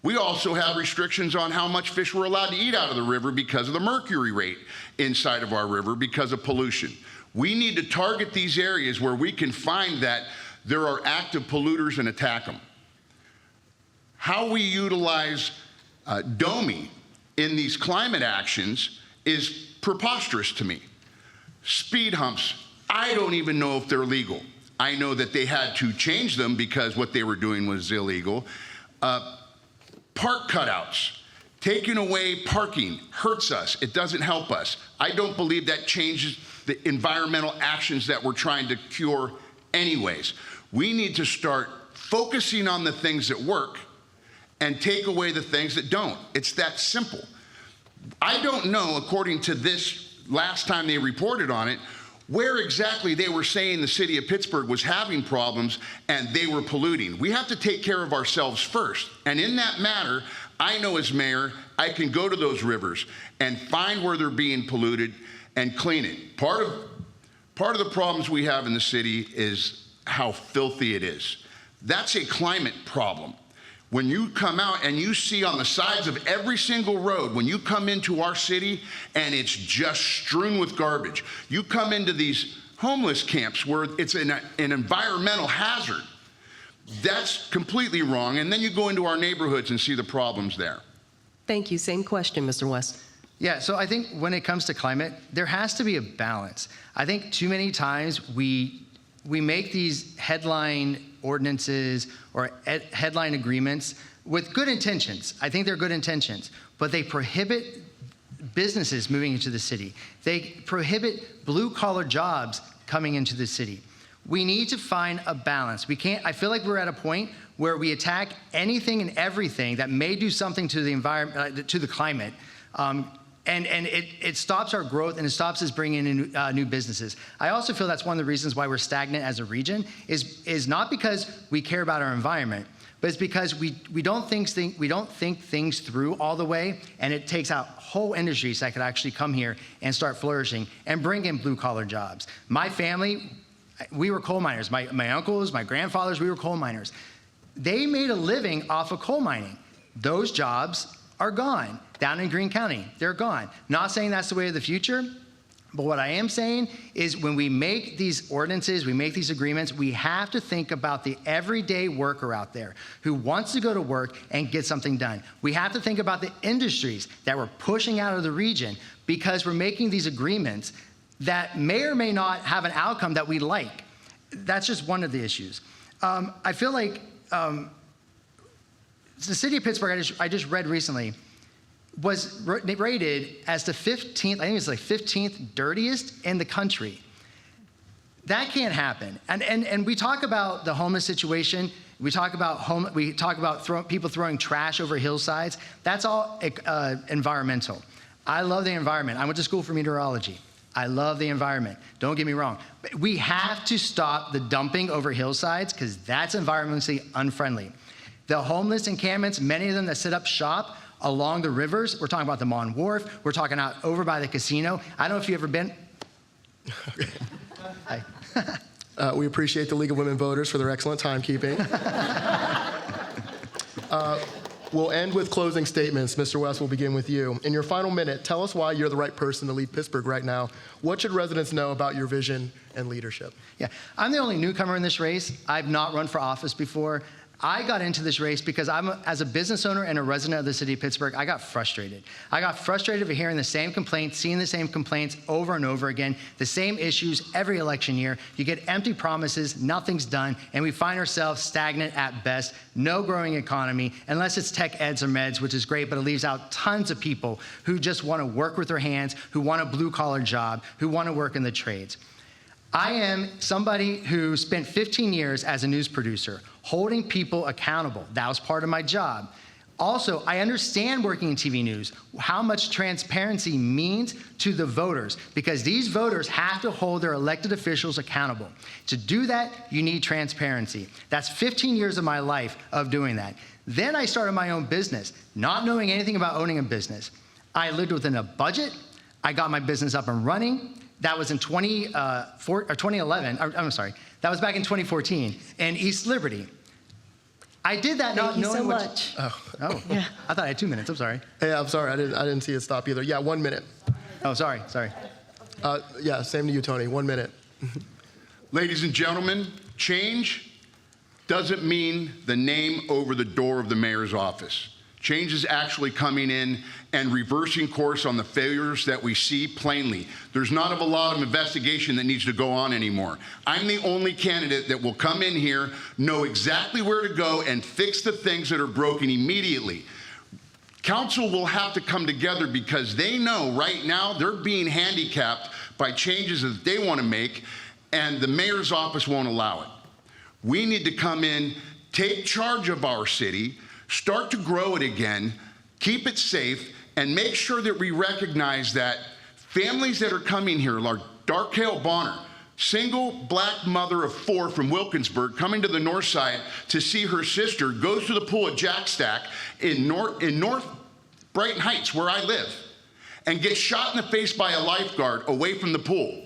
We also have restrictions on how much fish we're allowed to eat out of the river because of the mercury rate inside of our river because of pollution. We need to target these areas where we can find that there are active polluters and attack them. How we utilize DOMI in these climate actions is preposterous to me. Speed humps, I don't even know if they're legal. I know that they had to change them because what they were doing was illegal. Park cutouts, taking away parking hurts us. It doesn't help us. I don't believe that changes the environmental actions that we're trying to cure anyways. We need to start focusing on the things that work and take away the things that don't. It's that simple. I don't know, according to this last time they reported on it, where exactly they were saying the city of Pittsburgh was having problems and they were polluting. We have to take care of ourselves first. And in that matter, I know as mayor, I can go to those rivers and find where they're being polluted and clean it. Part of Part of the problems we have in the city is how filthy it is. That's a climate problem. When you come out and you see on the sides of every single road, when you come into our city and it's just strewn with garbage, you come into these homeless camps where it's an environmental hazard. That's completely wrong. And then you go into our neighborhoods and see the problems there. Thank you. Same question, Mr. West. Yeah, so I think when it comes to climate, there has to be a balance. I think too many times we make these headline ordinances or headline agreements with good intentions. I think they're good intentions, but they prohibit businesses moving into the city. They prohibit blue-collar jobs coming into the city. We need to find a balance. I feel like we're at a point where we attack anything and everything that may do something to the environment, to the climate, and it stops our growth and it stops us bringing in new businesses. I also feel that's one of the reasons why we're stagnant as a region is not because we care about our environment, but it's because we don't think things through all the way, and it takes out whole industries that could actually come here and start flourishing and bring in blue-collar jobs. My family, we were coal miners. My uncles, my grandfathers, we were coal miners. They made a living off of coal mining. Those jobs are gone. Down in Greene County, they're gone. Not saying that's the way of the future, but what I am saying is when we make these ordinances, we make these agreements, we have to think about the everyday worker out there who wants to go to work and get something done. We have to think about the industries that we're pushing out of the region because we're making these agreements that may or may not have an outcome that we like. That's just one of the issues. I feel like the City of Pittsburgh, I just read recently, was rated as the 15th, I think it's like 15th dirtiest in the country. That can't happen. And we talk about the homeless situation. We talk about people throwing trash over hillsides. That's all environmental. I love the environment. I went to school for meteorology. I love the environment. Don't get me wrong. But we have to stop the dumping over hillsides because that's environmentally unfriendly. The homeless encampments, many of them that set up shop along the rivers, we're talking about the Mon Wharf, we're talking out over by the casino. I don't know if you've ever been. Hi. We appreciate the League of Women Voters for their excellent timekeeping. We'll end with closing statements. Mr. West, we'll begin with you. In your final minute, tell us why you're the right person to lead Pittsburgh right now. What should residents know about your vision and leadership? Yeah, I'm the only newcomer in this race. I've not run for office before. I got into this race because as a business owner and a resident of the city of Pittsburgh, I got frustrated. I got frustrated of hearing the same complaints, seeing the same complaints over and over again, the same issues every election year. You get empty promises, nothing's done, and we find ourselves stagnant at best, no growing economy, unless it's tech eds or meds, which is great, but it leaves out tons of people who just want to work with their hands, who want a blue-collar job, who want to work in the trades. I am somebody who spent 15 years as a news producer, holding people accountable. That was part of my job. Also, I understand working in TV news, how much transparency means to the voters, because these voters have to hold their elected officials accountable. To do that, you need transparency. That's 15 years of my life of doing that. Then I started my own business, not knowing anything about owning a business. I lived within a budget. I got my business up and running. That was in 2011. I'm sorry. That was back in 2014 in East Liberty. I did that not knowing what. Thank you so much. Oh, yeah. I thought I had 2 minutes. I'm sorry. Hey, I'm sorry. I didn't see it stop either. Yeah, 1 minute. Oh, sorry. Yeah, same to you, Tony. 1 minute. Ladies and gentlemen, change doesn't mean the name over the door of the mayor's office. Change is actually coming in and reversing course on the failures that we see plainly. There's not a lot of investigation that needs to go on anymore. I'm the only candidate that will come in here, know exactly where to go, and fix the things that are broken immediately. Council will have to come together because they know right now they're being handicapped by changes that they want to make, and the mayor's office won't allow it. We need to come in, take charge of our city, start to grow it again, keep it safe, and make sure that we recognize that families that are coming here, like Darkale Bonner, single black mother of 4 from Wilkinsburg, coming to the north side to see her sister, goes to the pool at Jack Stack in North Brighton Heights, where I live, and gets shot in the face by a lifeguard away from the pool.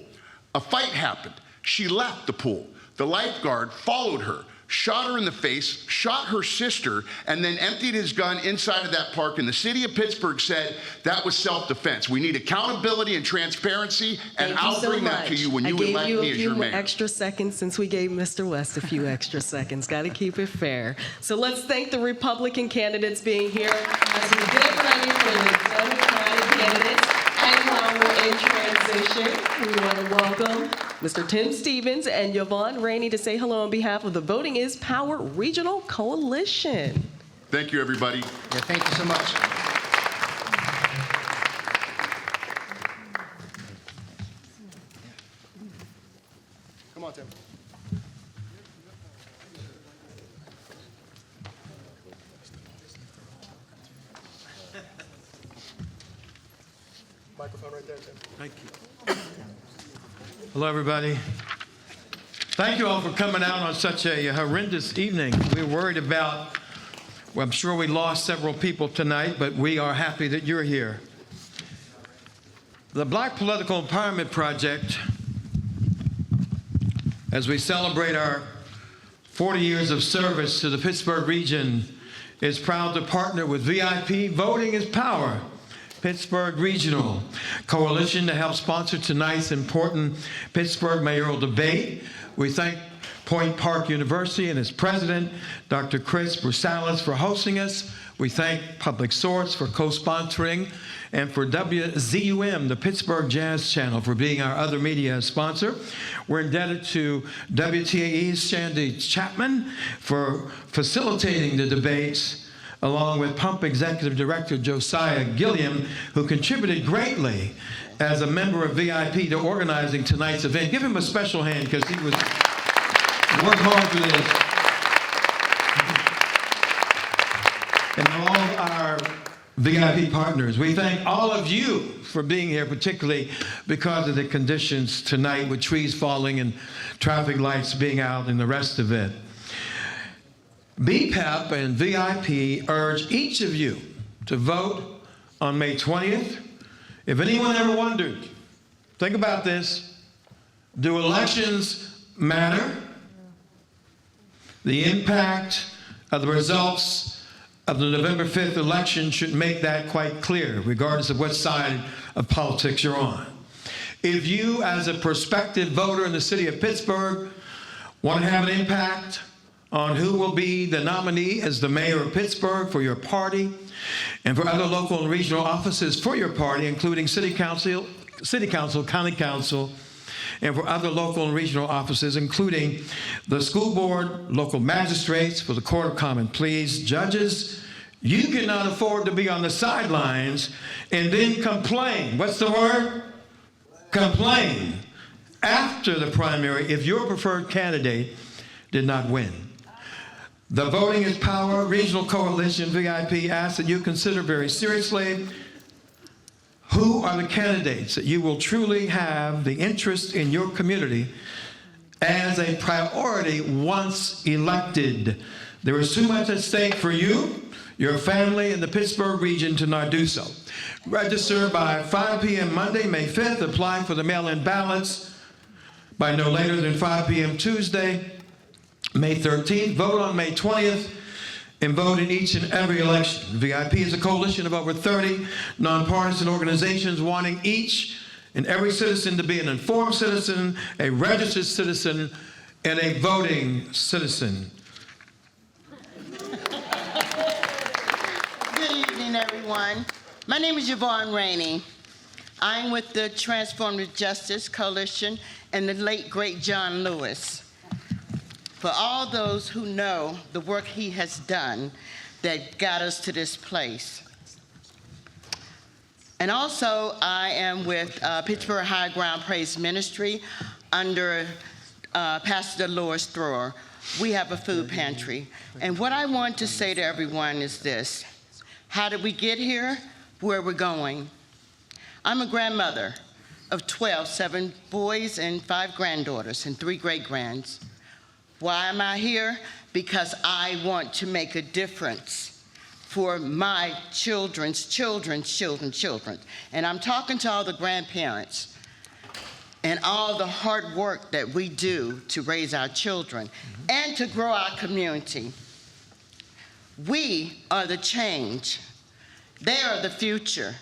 A fight happened. She left the pool. The lifeguard followed her, shot her in the face, shot her sister, and then emptied his gun inside of that park. And the city of Pittsburgh said that was self-defense. We need accountability and transparency, and I'll bring that to you when you elect me as your mayor. I gave you a few extra seconds since we gave Mr. West a few extra seconds. Got to keep it fair. So let's thank the Republican candidates being here as we get ready for the Democratic candidates. And while we're in transition, we want to welcome Mr. Tim Stevens and Yvonne Rainey to say hello on behalf of the Voting is Power Regional Coalition. Thank you, everybody. Yeah, thank you so much. Come on, Tim. Microphone right there, Tim. Thank you. Hello, everybody. Thank you all for coming out on such a horrendous evening. We were worried about, well, I'm sure we lost several people tonight, but we are happy that you're here. The Black Political Empowerment Project, as we celebrate our 40 years of service to the Pittsburgh region, is proud to partner with VIP Voting is Power, Pittsburgh Regional Coalition, to help sponsor tonight's important Pittsburgh mayoral debate. We thank Point Park University and its president, Dr. Chris Brusalis, for hosting us. We thank PublicSource for co-sponsoring, and for WZUM, the Pittsburgh Jazz Channel, for being our other media sponsor. We're indebted to WTAE's Shandy Chapman for facilitating the debates, along with Pump Executive Director Josiah Gilliam, who contributed greatly as a member of VIP to organizing tonight's event. Give him a special hand, because he was worked hard for this. And all our VIP partners, we thank all of you for being here, particularly because of the conditions tonight, with trees falling and traffic lights being out and the rest of it. BPEP and VIP urge each of you to vote on May 20th. If anyone ever wondered, think about this. Do elections matter? The impact of the results of the November 5th election should make that quite clear, regardless of what side of politics you're on. If you, as a prospective voter in the city of Pittsburgh, want to have an impact on who will be the nominee as the mayor of Pittsburgh for your party, and for other local and regional offices for your party, including city council, county council, and for other local and regional offices, including the school board, local magistrates, for the court of common pleas, judges, you cannot afford to be on the sidelines and then complain. What's the word? Complain after the primary if your preferred candidate did not win. The Voting is Power Regional Coalition, VIP, asks that you consider very seriously who are the candidates that you will truly have the interest in your community as a priority once elected. There is too much at stake for you, your family, and the Pittsburgh region to not do so. Register by 5 p.m. Monday, May 5th. Apply for the mail-in ballots by no later than 5 p.m. Tuesday, May 13th. Vote on May 20th. And vote in each and every election. VIP is a coalition of over 30 nonpartisan organizations wanting each and every citizen to be an informed citizen, a registered citizen, and a voting citizen. Good evening, everyone. My name is Yvonne Rainey. I'm with the Transformative Justice Coalition and the late, great John Lewis. For all those who know the work he has done that got us to this place. And also, I am with Pittsburgh High Ground Praise Ministry under Pastor Dolores Thrower. We have a food pantry. And what I want to say to everyone is this: how did we get here? Where we're going? I'm a grandmother of 12, 7 boys and 5 granddaughters and 3 great-grands. Why am I here? Because I want to make a difference for my children's children's children. And I'm talking to all the grandparents. and all the hard work that we do to raise our children and to grow our community. We are the change. They are the future.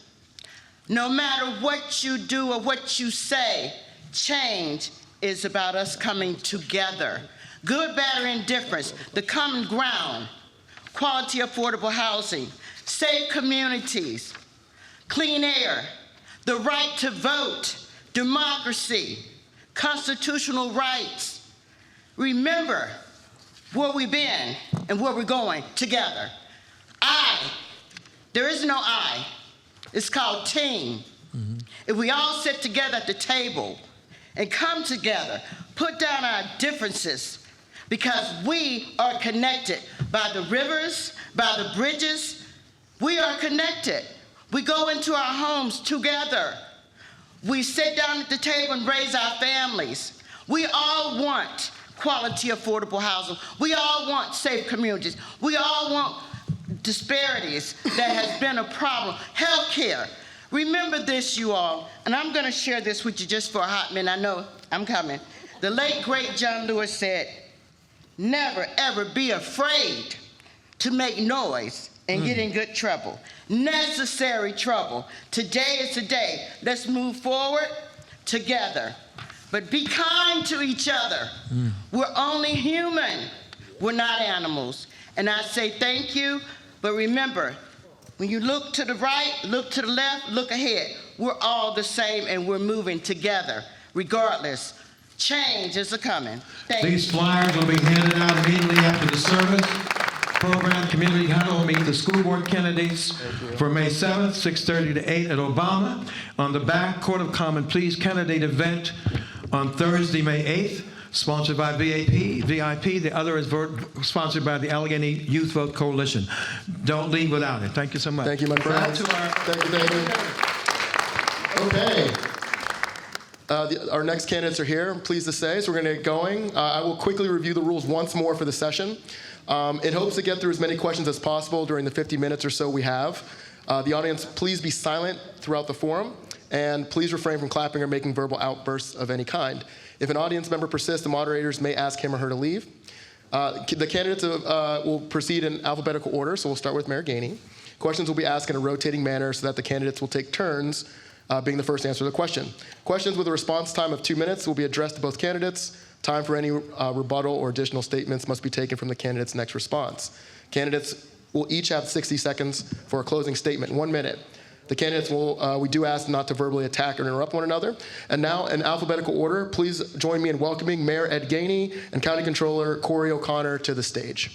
No matter what you do or what you say, change is about us coming together. Good, bad, or indifference, the common ground, quality, affordable housing, safe communities, clean air, the right to vote, democracy, constitutional rights. Remember where we've been and where we're going together. There is no I. It's called team. If we all sit together at the table and come together, put down our differences, because we are connected by the rivers, by the bridges. We are connected. We go into our homes together. We sit down at the table and raise our families. We all want quality, affordable housing. We all want safe communities. We all want disparities that has been a problem. Healthcare. Remember this, you all, and I'm going to share this with you just for a hot minute. I know I'm coming. The late, great John Lewis said, never, ever be afraid to make noise and get in good trouble. Necessary trouble. Today is the day. Let's move forward together. But be kind to each other. We're only human. We're not animals. And I say thank you, but remember, when you look to the right, look to the left, look ahead. We're all the same and we're moving together, regardless. Change is a-coming. Thank you. These flyers will be handed out immediately after the service. Program Community Huddle will meet the school board candidates for May 7th, 6:30 to 8 at Obama. On the back, Court of Common Pleas candidate event on Thursday, May 8th, sponsored by VIP. The other is sponsored by the Allegheny Youth Vote Coalition. Don't leave without it. Thank you so much. Thank you, my friends. Thank you, David. Okay. Our next candidates are here, I'm pleased to say, so we're going to get going. I will quickly review the rules once more for the session. In hopes to get through as many questions as possible during the 50 minutes or so we have. The audience, please be silent throughout the forum, and please refrain from clapping or making verbal outbursts of any kind. If an audience member persists, the moderators may ask him or her to leave. The candidates will proceed in alphabetical order, so we'll start with Mayor Gainey. Questions will be asked in a rotating manner so that the candidates will take turns being the first to answer the question. Questions with a response time of 2 minutes will be addressed to both candidates. Time for any rebuttal or additional statements must be taken from the candidate's next response. Candidates will each have 60 seconds for a closing statement, 1 minute. The candidates will, we do ask not to verbally attack or interrupt one another. And now, in alphabetical order, please join me in welcoming Mayor Ed Gainey and County Controller Corey O'Connor to the stage.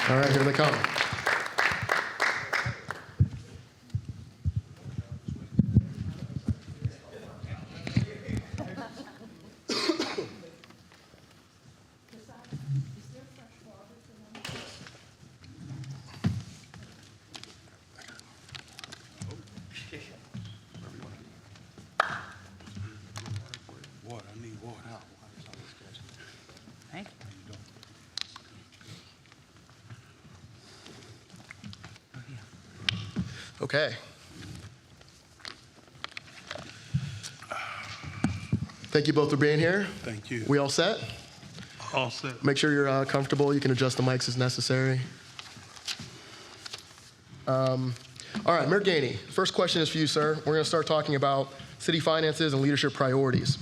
All right, here they come. Okay. Thank you both for being here. Thank you. We all set? All set. Make sure you're comfortable. You can adjust the mics as necessary. All right, Mayor Gainey, first question is for you, sir. We're going to start talking about city finances and leadership priorities.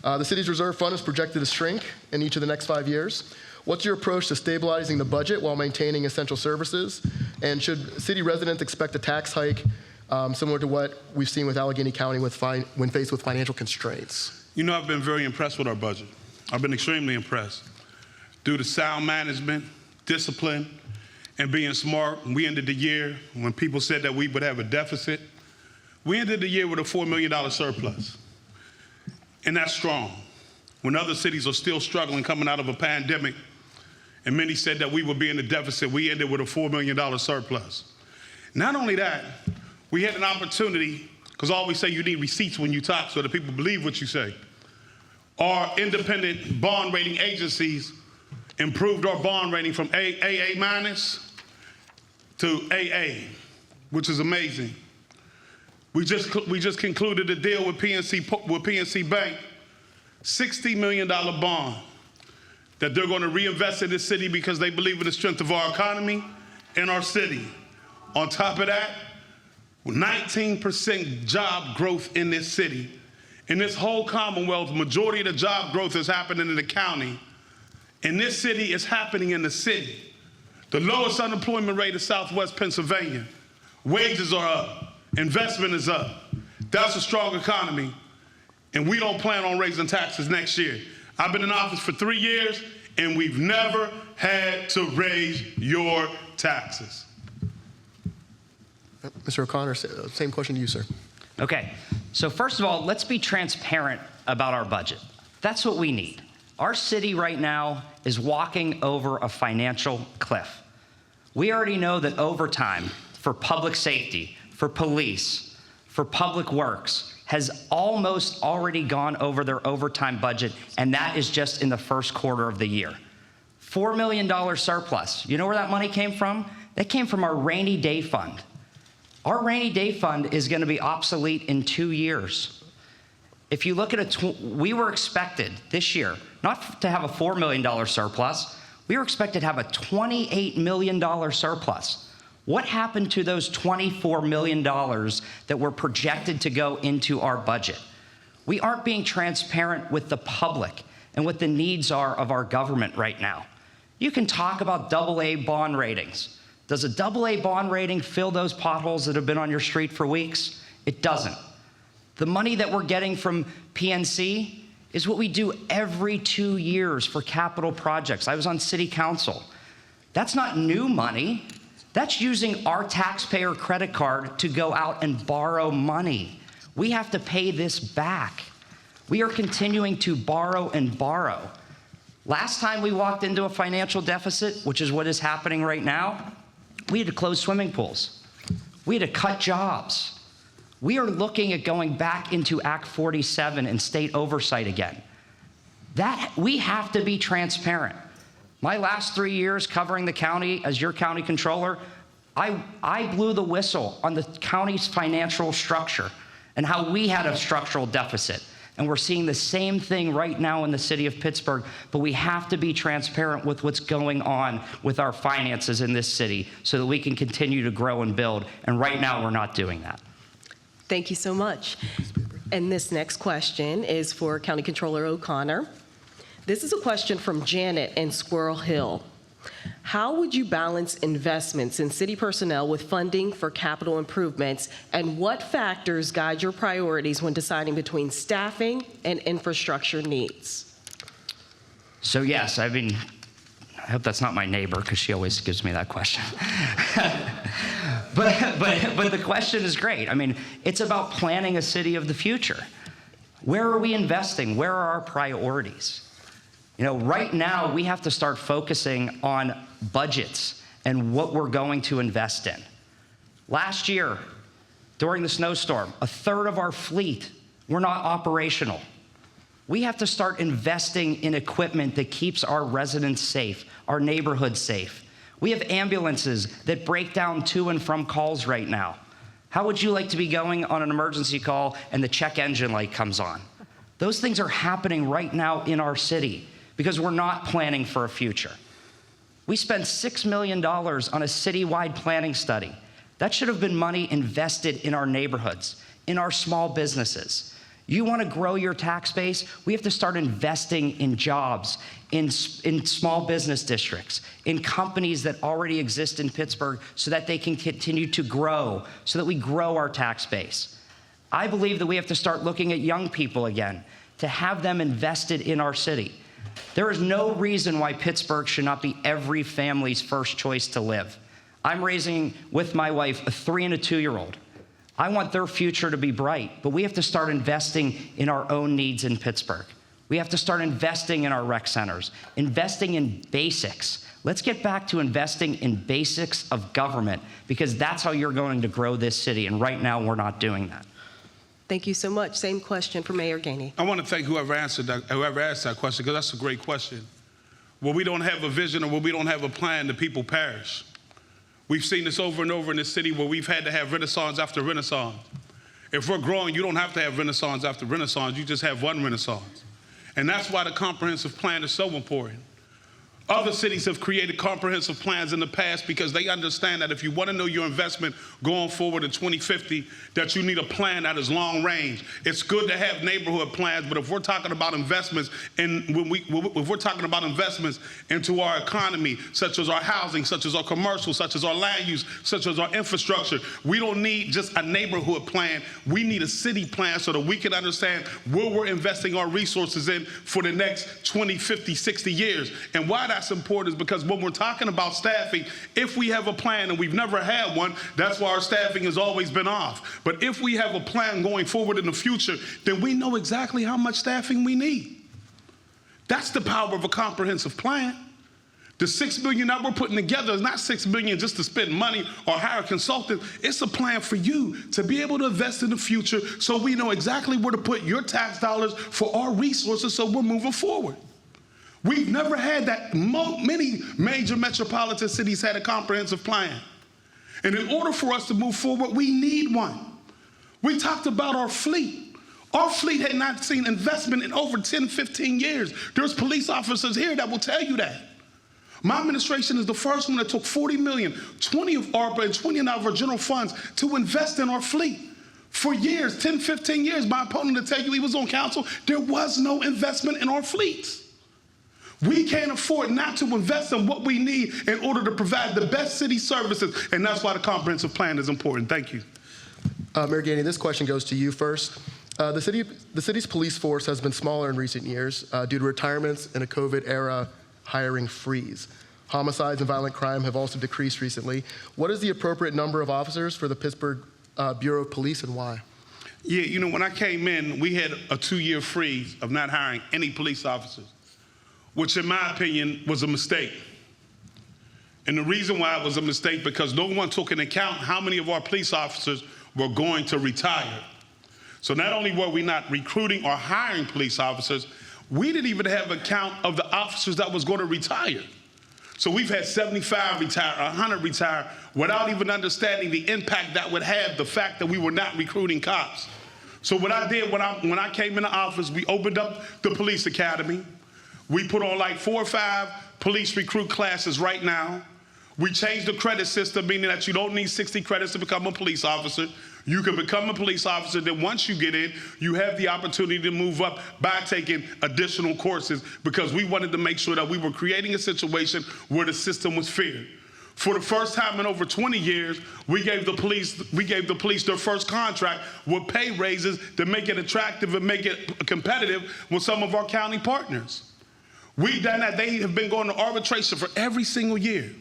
The city's reserve fund is projected to shrink in each of the next 5 years. What's your approach to stabilizing the budget while maintaining essential services? And should city residents expect a tax hike similar to what we've seen with Allegheny County when faced with financial constraints? You know, I've been very impressed with our budget. I've been extremely impressed. Due to sound management, discipline, and being smart, we ended the year, when people said that we would have a deficit, we ended the year with a $4 million surplus. And that's strong. When other cities are still struggling coming out of a pandemic, and many said that we would be in a deficit, we ended with a $4 million surplus. Not only that, we had an opportunity, because I always say you need receipts when you talk so that people believe what you say. Our independent bond rating agencies improved our bond rating from AA- to AA. which is amazing. We just concluded a deal with PNC Bank, $60 million bond that they're going to reinvest in this city because they believe in the strength of our economy and our city. On top of that, 19% job growth in this city. In this whole Commonwealth, majority of the job growth is happening in the county. In this city, it's happening in the city. The lowest unemployment rate is Southwest Pennsylvania. Wages are up. Investment is up. That's a strong economy. And we don't plan on raising taxes next year. I've been in office for 3 years, and we've never had to raise your taxes. Mr. O'Connor, same question to you, sir. Okay, so first of all, let's be transparent about our budget. That's what we need. Our city right now is walking over a financial cliff. We already know that overtime for public safety, for police, for public works has almost already gone over their overtime budget, and that is just in the first quarter of the year. $4 million surplus. You know where that money came from? That came from our rainy day fund. Our rainy day fund is going to be obsolete in 2 years. If you look at we were expected this year not to have a $4 million surplus, we were expected to have a $28 million surplus. What happened to those $24 million that were projected to go into our budget? We aren't being transparent with the public and what the needs are of our government right now. You can talk about AA bond ratings. Does a AA bond rating fill those potholes that have been on your street for weeks? It doesn't. The money that we're getting from PNC is what we do every 2 years for capital projects. I was on city council. That's not new money. That's using our taxpayer credit card to go out and borrow money. We have to pay this back. We are continuing to borrow and borrow. Last time we walked into a financial deficit, which is what is happening right now, we had to close swimming pools. We had to cut jobs. We are looking at going back into Act 47 and state oversight again. We have to be transparent. My last 3 years covering the county as your county controller, I blew the whistle on the county's financial structure and how we had a structural deficit. And we're seeing the same thing right now in the city of Pittsburgh, but we have to be transparent with what's going on with our finances in this city so that we can continue to grow and build. And right now, we're not doing that. Thank you so much. And this next question is for County Controller O'Connor. This is a question from Janet in Squirrel Hill. How would you balance investments in city personnel with funding for capital improvements, and what factors guide your priorities when deciding between staffing and infrastructure needs? So yes, I hope that's not my neighbor because she always gives me that question. but the question is great. I mean, it's about planning a city of the future. Where are we investing? Where are our priorities? You know, right now, we have to start focusing on budgets and what we're going to invest in. Last year, during the snowstorm, a third of our fleet were not operational. We have to start investing in equipment that keeps our residents safe, our neighborhoods safe. We have ambulances that break down to and from calls right now. How would you like to be going on an emergency call and the check engine light comes on? Those things are happening right now in our city, because we're not planning for a future. We spent $6 million on a citywide planning study. That should have been money invested in our neighborhoods, in our small businesses. You want to grow your tax base? We have to start investing in jobs, in small business districts, in companies that already exist in Pittsburgh so that they can continue to grow, so that we grow our tax base. I believe that we have to start looking at young people again, to have them invested in our city. There is no reason why Pittsburgh should not be every family's first choice to live. I'm raising, with my wife, a 3- and a 2-year-old. I want their future to be bright, but we have to start investing in our own needs in Pittsburgh. We have to start investing in our rec centers, investing in basics. Let's get back to investing in basics of government, because that's how you're going to grow this city, and right now we're not doing that. Thank you so much. Same question for Mayor Gainey. I want to thank whoever asked that question, because that's a great question. When we don't have a vision or when we don't have a plan, the people perish. We've seen this over and over in this city where we've had to have renaissance after renaissance. If we're growing, you don't have to have renaissance after renaissance. You just have one renaissance. And that's why the comprehensive plan is so important. Other cities have created comprehensive plans in the past because they understand that if you want to know your investment going forward in 2050, that you need a plan that is long range. It's good to have neighborhood plans, but if we're talking about investments, and if we're talking about investments into our economy, such as our housing, such as our commercial, such as our land use, such as our infrastructure, we don't need just a neighborhood plan. We need a city plan so that we can understand where we're investing our resources in for the next 20, 50, 60 years. And why that's important is because when we're talking about staffing, if we have a plan, and we've never had one, that's why our staffing has always been off. But if we have a plan going forward in the future, then we know exactly how much staffing we need. That's the power of a comprehensive plan. The $6 billion that we're putting together is not $6 billion just to spend money or hire a consultant. It's a plan for you to be able to invest in the future so we know exactly where to put your tax dollars for our resources so we're moving forward. We've never had that. Many major metropolitan cities had a comprehensive plan. And in order for us to move forward, we need one. We talked about our fleet. Our fleet had not seen investment in over 10, 15 years. There's police officers here that will tell you that. My administration is the first one that took $40 million, 20 of ARPA and 20 of our general funds to invest in our fleet. For years, 10, 15 years, my opponent will tell you he was on council, there was no investment in our fleets. We can't afford not to invest in what we need in order to provide the best city services, and that's why the comprehensive plan is important. Thank you. Mayor Gainey, this question goes to you first. The city's police force has been smaller in recent years due to retirements and a COVID-era hiring freeze. Homicides and violent crime have also decreased recently. What is the appropriate number of officers for the Pittsburgh Bureau of Police, and why? Yeah, you know, when I came in, we had a 2-year freeze of not hiring any police officers, which in my opinion was a mistake. And the reason why it was a mistake, because no one took into account how many of our police officers were going to retire. So not only were we not recruiting or hiring police officers, we didn't even have a count of the officers that was going to retire. So we've had 75 retire, 100 retire, without even understanding the impact that would have, the fact that we were not recruiting cops. So what I did when I came into office, we opened up the police academy. We put on like 4 or 5 police recruit classes right now. We changed the credit system, meaning that you don't need 60 credits to become a police officer. You can become a police officer, then once you get in, you have the opportunity to move up by taking additional courses, because we wanted to make sure that we were creating a situation where the system was fair. For the first time in over 20 years, we gave the police their first contract with pay raises to make it attractive and make it competitive with some of our county partners. We've done that. They have been going to arbitration for every single year.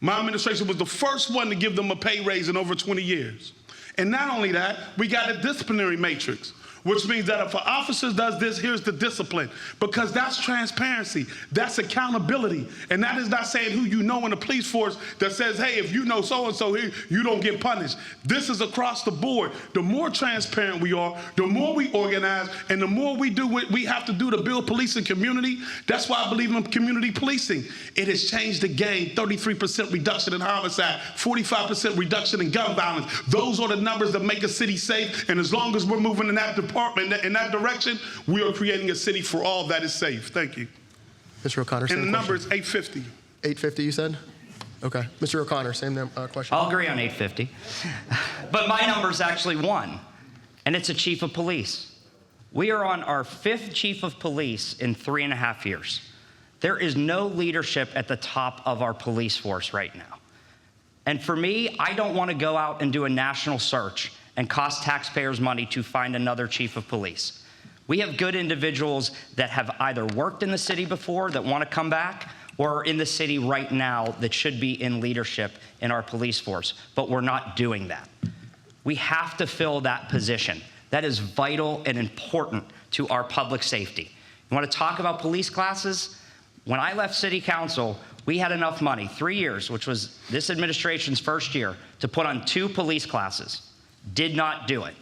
My administration was the first one to give them a pay raise in over 20 years. And not only that, we got a disciplinary matrix, which means that if an officer does this, here's the discipline, because that's transparency, that's accountability. And that is not saying who you know in the police force that says, hey, if you know so-and-so here, you don't get punished. This is across the board. The more transparent we are, the more we organize, and the more we do what we have to do to build policing community. That's why I believe in community policing. It has changed the game. 33% reduction in homicide, 45% reduction in gun violence. Those are the numbers that make a city safe, and as long as we're moving in that department, in that direction, we are creating a city for all that is safe. Thank you. Mr. O'Connor, same And the number question. is 850. 850, you said? Okay. Mr. O'Connor, same question. I'll agree on 850. But my number is actually 1, and it's a chief of police. We are on our 5th chief of police in 3.5 years. There is no leadership at the top of our police force right now. And for me, I don't want to go out and do a national search and cost taxpayers money to find another chief of police. We have good individuals that have either worked in the city before that want to come back, or are in the city right now that should be in leadership in our police force, but we're not doing that. We have to fill that position. That is vital and important to our public safety. You want to talk about police classes? When I left city council, we had enough money, 3 years, which was this administration's first year, to put on 2 police classes. Did not do it.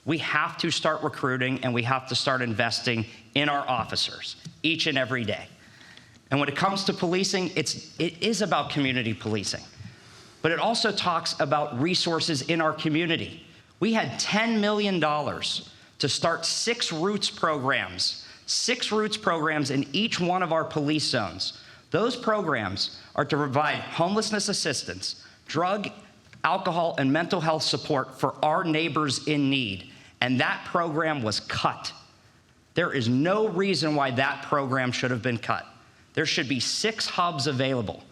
We have to start recruiting, and we have to start investing in our officers each and every day. And when it comes to policing, it is about community policing. but it also talks about resources in our community. We had $10 million to start 6 roots programs in each one of our police zones. Those programs are to provide homelessness assistance, drug, alcohol, and mental health support for our neighbors in need. And that program was cut. There is no reason why that program should have been cut. There should be 6 hubs available.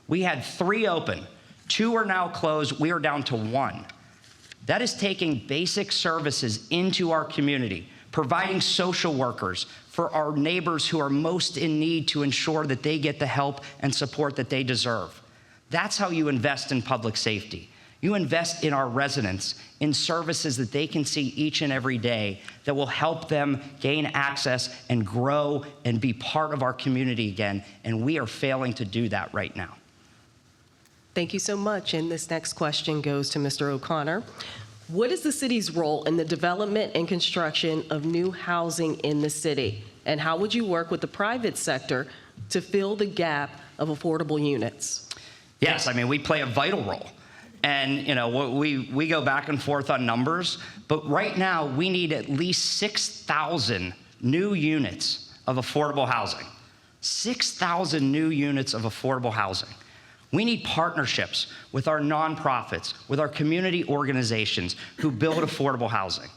We had 3 open. 2 are now closed. We are down to 1. That is taking basic services into our community, providing social workers for our neighbors who are most in need to ensure that they get the help and support that they deserve. That's how you invest in public safety. You invest in our residents, in services that they can see each and every day that will help them gain access and grow and be part of our community again, and we are failing to do that right now. Thank you so much. And this next question goes to Mr. O'Connor. What is the city's role in the development and construction of new housing in the city? And how would you work with the private sector to fill the gap of affordable units? Yes, I mean, we play a vital role. And, you know, we go back and forth on numbers, but right now we need at least 6,000 new units of affordable housing. 6,000 new units of affordable housing. We need partnerships with our nonprofits, with our community organizations who build affordable housing.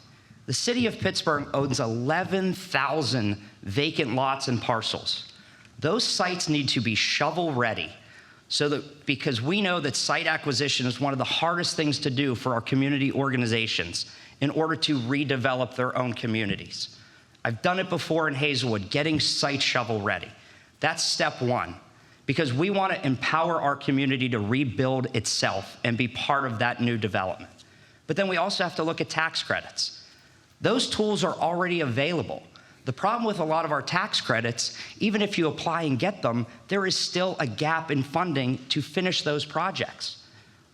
The City of Pittsburgh owns 11,000 vacant lots and parcels. Those sites need to be shovel ready. Because we know that site acquisition is one of the hardest things to do for our community organizations in order to redevelop their own communities. I've done it before in Hazelwood, getting sites shovel ready. That's step 1, because we want to empower our community to rebuild itself and be part of that new development. But then we also have to look at tax credits. Those tools are already available. The problem with a lot of our tax credits, even if you apply and get them, there is still a gap in funding to finish those projects.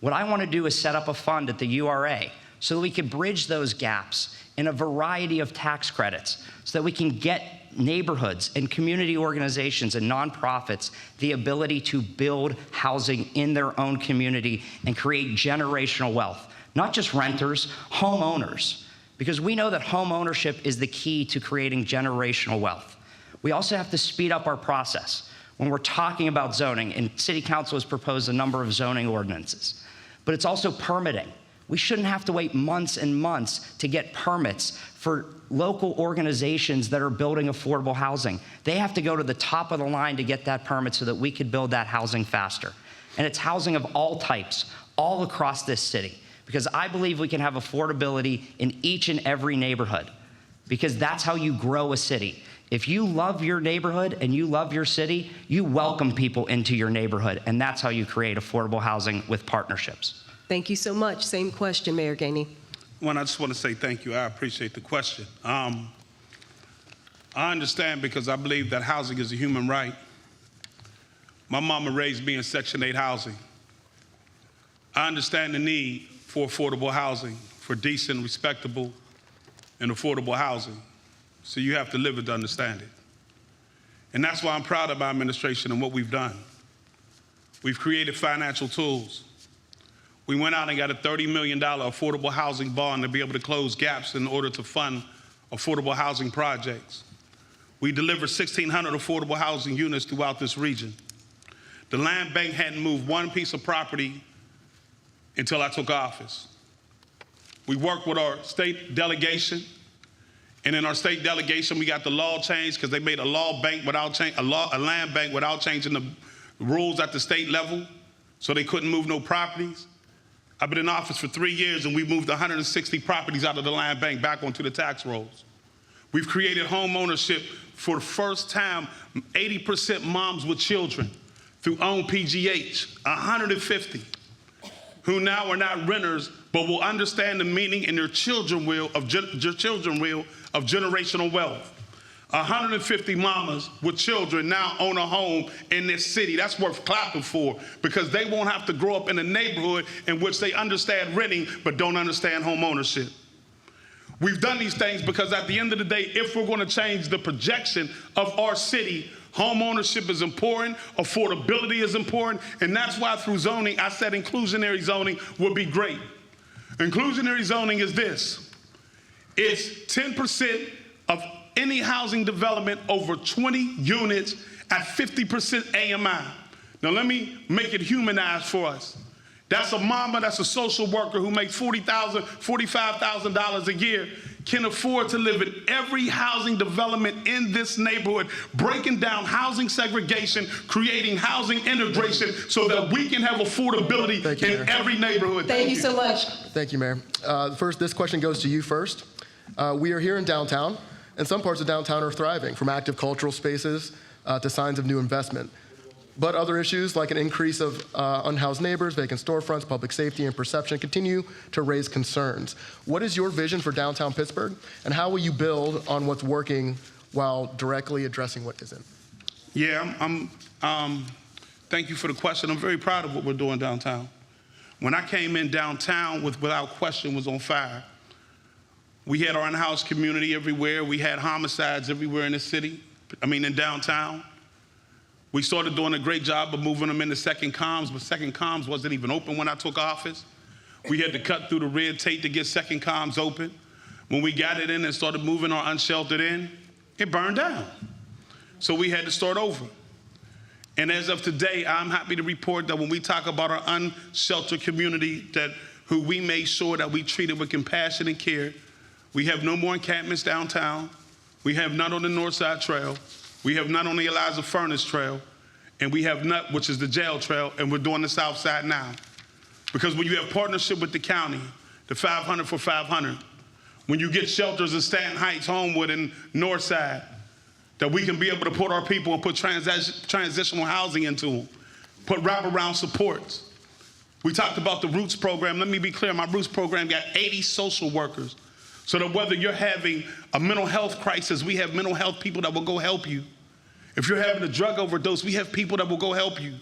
What I want to do is set up a fund at the URA so that we can bridge those gaps in a variety of tax credits so that we can get neighborhoods and community organizations and nonprofits the ability to build housing in their own community and create generational wealth. Not just renters, homeowners. Because we know that home ownership is the key to creating generational wealth. We also have to speed up our process. When we're talking about zoning, and City Council has proposed a number of zoning ordinances, but it's also permitting. We shouldn't have to wait months and months to get permits for local organizations that are building affordable housing. They have to go to the top of the line to get that permit so that we could build that housing faster. And it's housing of all types, all across this city. Because I believe we can have affordability in each and every neighborhood, because that's how you grow a city. If you love your neighborhood and you love your city, you welcome people into your neighborhood, and that's how you create affordable housing with partnerships. Thank you so much. Same question, Mayor Gainey. One, I just want to say thank you. I appreciate the question. I understand, because I believe that housing is a human right. My mama raised me in Section 8 housing. I understand the need for affordable housing, for decent, respectable, and affordable housing. So you have to live it to understand it. And that's why I'm proud of our administration and what we've done. We've created financial tools. We went out and got a $30 million affordable housing bond to be able to close gaps in order to fund affordable housing projects. We delivered 1,600 affordable housing units throughout this region. The land bank hadn't moved one piece of property until I took office. We worked with our state delegation, and in our state delegation, we got the law changed because they made a land bank without changing the rules at the state level, so they couldn't move no properties. I've been in office for 3 years, and we moved 160 properties out of the land bank back onto the tax rolls. We've created home ownership for the first time, 80% moms with children through OWN PGH, 150. Who now are not renters, but will understand the meaning, and their children will, of generational wealth. 150 mamas with children now own a home in this city. That's worth clapping for, because they won't have to grow up in a neighborhood in which they understand renting but don't understand home ownership. We've done these things because at the end of the day, if we're going to change the projection of our city, Home ownership is important, affordability is important, and that's why through zoning, I said inclusionary zoning would be great. Inclusionary zoning is this. It's 10% of any housing development over 20 units at 50% AMI. Now let me make it humanized for us. That's a mama, that's a social worker who makes $40,000, $45,000 a year, can afford to live in every housing development in this neighborhood, breaking down housing segregation, creating housing integration so that we can have affordability in every neighborhood. Thank you so much. Thank you, Mayor. First, this question goes to you first. We are here in downtown, and some parts of downtown are thriving, from active cultural spaces to signs of new investment. But other issues like an increase of unhoused neighbors, vacant storefronts, public safety, and perception continue to raise concerns. What is your vision for downtown Pittsburgh, and how will you build on what's working while directly addressing what isn't? Yeah, thank you for the question. I'm very proud of what we're doing downtown. When I came in downtown, without question, was on fire. We had our unhoused community everywhere. We had homicides everywhere in the city, in downtown. We started doing a great job of moving them into second comms, but second comms wasn't even open when I took office. We had to cut through the red tape to get second comms open. When we got it in and started moving our unsheltered in, it burned down. So we had to start over. And as of today, I'm happy to report that when we talk about our unsheltered community, who we made sure that we treated with compassion and care. We have no more encampments downtown. We have none on the North Side Trail. We have none on the Eliza Furnace Trail, and we have none, which is the jail trail, and we're doing the South Side now. Because when you have partnership with the county, the 500 for 500, when you get shelters in Stanton Heights, Homewood, and North Side, that we can be able to put our people and put transitional housing into them, put wraparound supports. We talked about the Roots program. Let me be clear, my Roots program got 80 social workers. So that whether you're having a mental health crisis, we have mental health people that will go help you. If you're having a drug overdose, we have people that will go help you.